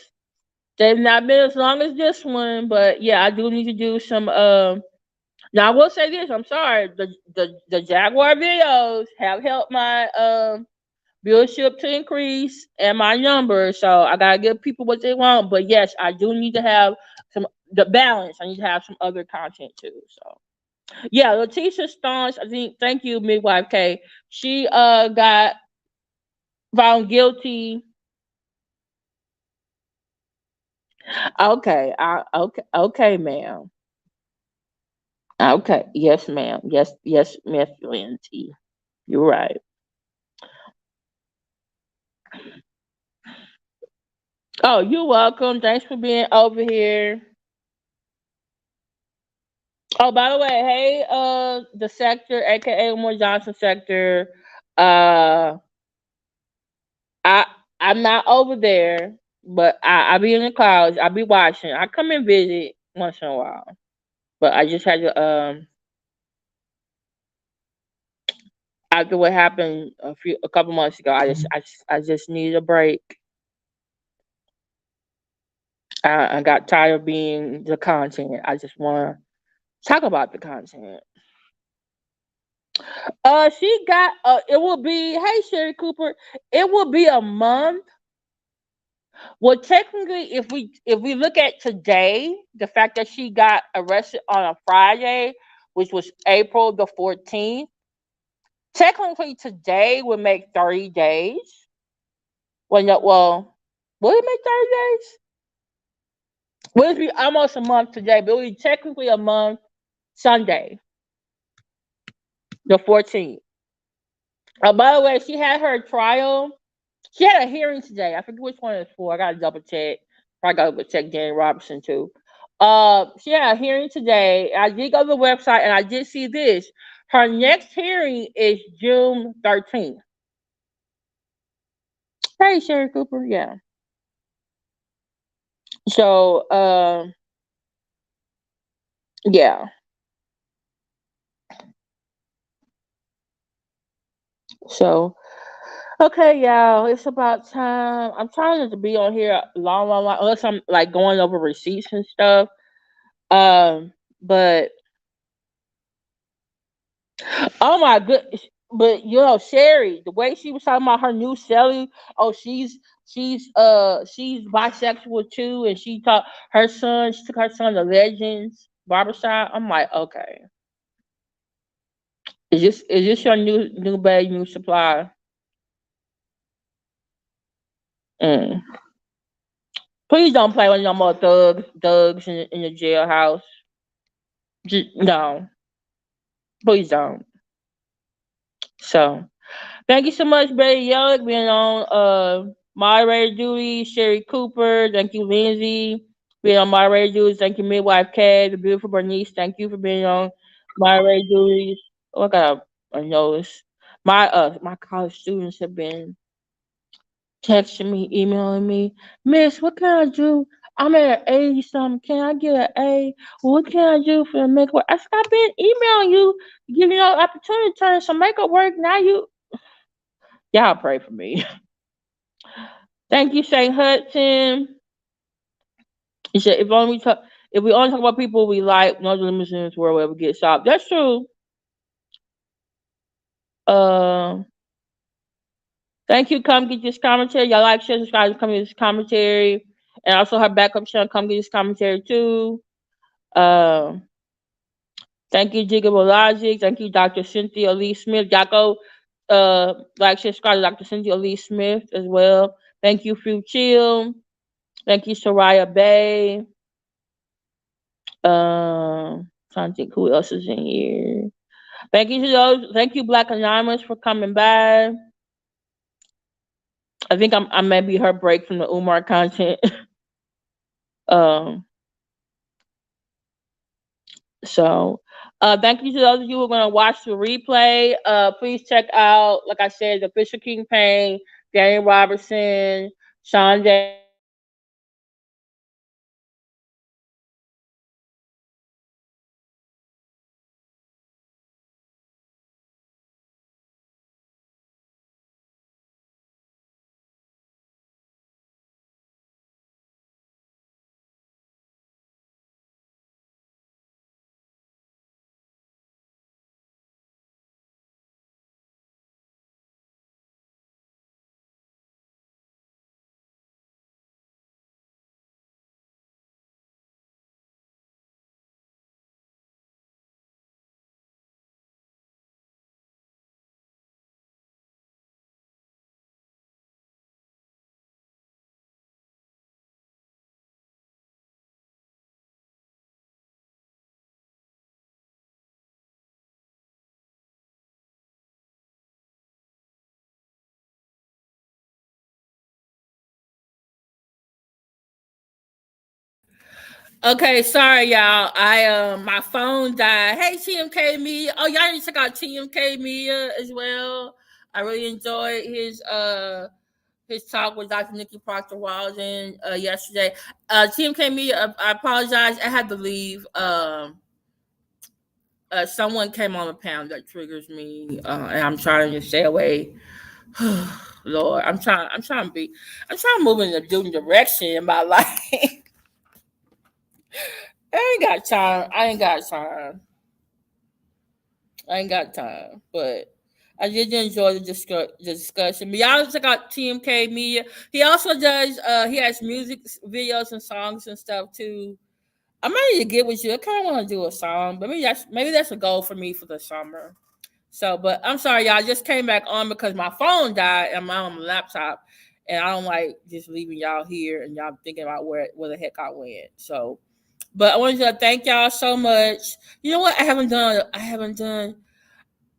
Speaker 1: They've not been as long as this one, but yeah, I do need to do some now I will say this, I'm sorry. The Jaguar videos have helped my viewership to increase and my numbers. So I gotta give people what they want. But yes, I do need to have some the balance. I need to have some other content too. So yeah, Letitia Staunch, I think thank you, Midwife K. She got found guilty. Okay, ma'am. Okay, yes, ma'am. Yes, Miss Lindsay. You're right. Oh, you're welcome. Thanks for being over here. Oh, by the way, hey, the sector, aka Moore Johnson sector, uh, I I'm not over there, but I be in the clouds. I be watching. I come and visit once in a while, but I just had to after what happened a couple months ago. I just needed a break. I got tired of being the content. I just want to talk about the content. She got it will be hey Sherry Cooper, it will be a month. Well, technically, if we look at today, the fact that she got arrested on a Friday, which was April the 14th, technically today would make 30 days. Well, no, well, will it make 30 days? Will it be almost a month today? But it will be technically a month Sunday, the 14th. By the way, she had her trial. She had a hearing today. I forget which one it's for. I gotta double check. I gotta go check Danny Robinson too. She had a hearing today. I did go to the website and I did see this. Her next hearing is June 13th. Hey, Sherry Cooper. Yeah. So, yeah. So, okay, y'all. It's about time. I'm trying not to be on here long, long, long, unless I'm like going over receipts and stuff. But oh my goodness. But Sherry, the way she was talking about her new selling, oh she's bisexual too, and she took her son to Legends Barbershop. I'm like, okay. Is this your new bag, new supply? Mm. Please don't play with no more thugs in the jailhouse. No, please don't. So thank you so much, Betty Young, being on moderator duty. Sherry Cooper, thank you, Lindsay, being on moderator duties. Thank you, Midwife K, the beautiful Bernice. Thank you for being on moderator duties. Oh, I got a notice. My college students have been texting me, emailing me, Miss, what can I do? I'm at an 80 something. Can I get an A? What can I do for the makeup? I said, I've been emailing you, giving you an opportunity to turn some makeup work. Now y'all pray for me. Thank you, Shane Hudson. He said, if we only talk about people we like, no limits in this world will ever get stopped. That's true. Uh, Thank you. Come get this commentary. Y'all like, share, subscribe, come get this commentary. And also her backup channel, come get this commentary too. Uh, Thank you, Jigable Logic. Thank you, Dr. Cynthia Lee Smith. Y'all go like, share, subscribe to Dr. Cynthia Lee Smith as well. Thank you, Fruit Chill. Thank you, Soraya Bay. Trying to think who else is in here. Thank you to those. Thank you, Black Anonymous, for coming by. I think I may be her break from the Umar content. um, so thank you to those of you who are going to watch the replay. Please check out, like I said, the Official King Payne, Danny Robertson, Sean J. Okay, sorry y'all. I my phone died. Hey TMK Media. Oh, y'all need to check out TMK Media as well. I really enjoyed his talk with Dr. Nikki Proctor Walden yesterday. TMK Media, I apologize. I had to leave. Someone came on the panel that triggers me, and I'm trying to stay away. Lord, I'm trying to move in a different direction in my life. I ain't got time. I ain't got time. But I did enjoy the discussion. But y'all check out TMK Media. He also does. He has music videos and songs and stuff too. I'm ready to get with you. I kind of want to do a song, but maybe that's a goal for me for the summer. So, but I'm sorry, y'all. I just came back on because my phone died and I'm on my laptop, and I don't like just leaving y'all here and y'all thinking about where the heck I went. So, but I wanted to thank y'all so much. You know what? I haven't done.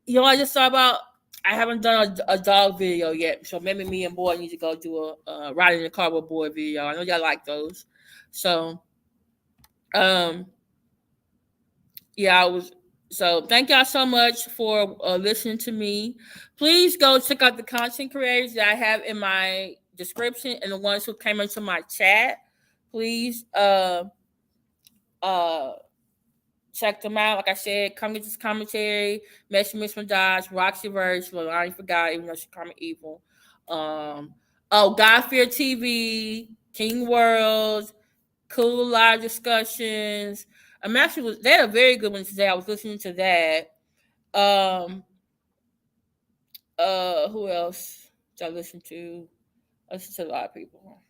Speaker 1: You know, I just thought about. I haven't done a dog video yet, so maybe me and boy need to go do a riding in the car with boy video. I know y'all like those. So, um, yeah, I was. So thank y'all so much for listening to me. Please go check out the content creators that I have in my description and the ones who came into my chat. Please uh check them out. Like I said, come get this commentary. Messi Miss Dodge, Roxy Verse, well, I forgot, even though she's coming evil. God Fear TV, King World, Cool Live Discussions. They had a very good one today. I was listening to that. Um, who else did I listen to? I listened to a lot of people.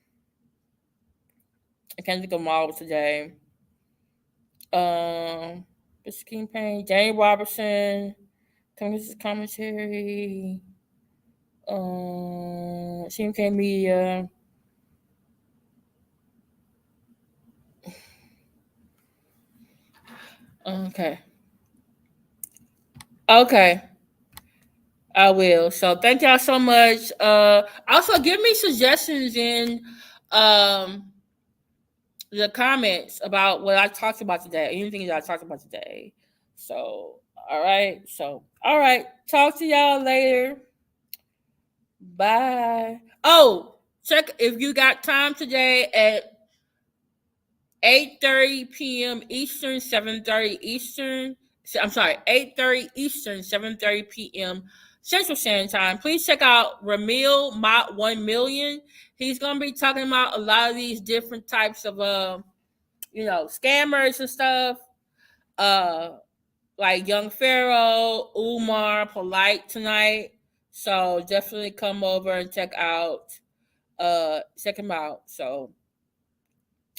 Speaker 1: I can't think of them all today. Mr. King Payne, Danny Robertson, commentary, CMK Media. Okay. Okay. I will. So thank y'all so much. Also give me suggestions in um the comments about what I talked about today, anything that I talked about today. So all right. So all right. Talk to y'all later. Bye. Oh, check if you got time today at 8:30 p.m. Eastern, 7:30 Eastern. I'm sorry, 8:30 Eastern, 7:30 p.m. Central Standard Time. Please check out Ramil Mott 1 Million. He's gonna be talking about a lot of these different types of scammers and stuff. Uh like Young Pharaoh, Umar, Polite tonight. So definitely come over and check him out. So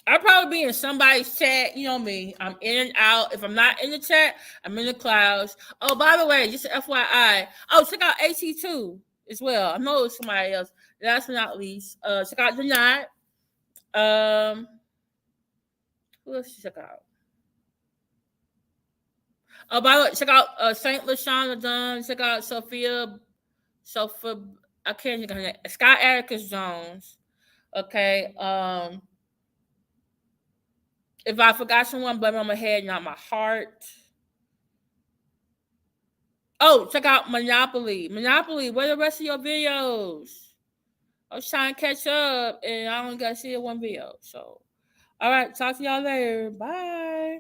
Speaker 1: I'll probably be in somebody's chat. You know me. I'm in and out. If I'm not in the chat, I'm in the clouds. Oh, by the way, just FYI. Oh, check out AC2 as well. I know it's somebody else. Last but not least, check out the night. Um, who else to check out? Oh, by the way, check out Saint LaShawna Dunn. Check out Sophia. I can't think of her name. Scott Atticus Jones. Okay. If I forgot someone, blame it on my head, not my heart. Oh, check out Mynopoly. Mynopoly, where the rest of your videos? I was trying to catch up and I only got to see one video. So, all right, talk to y'all later. Bye.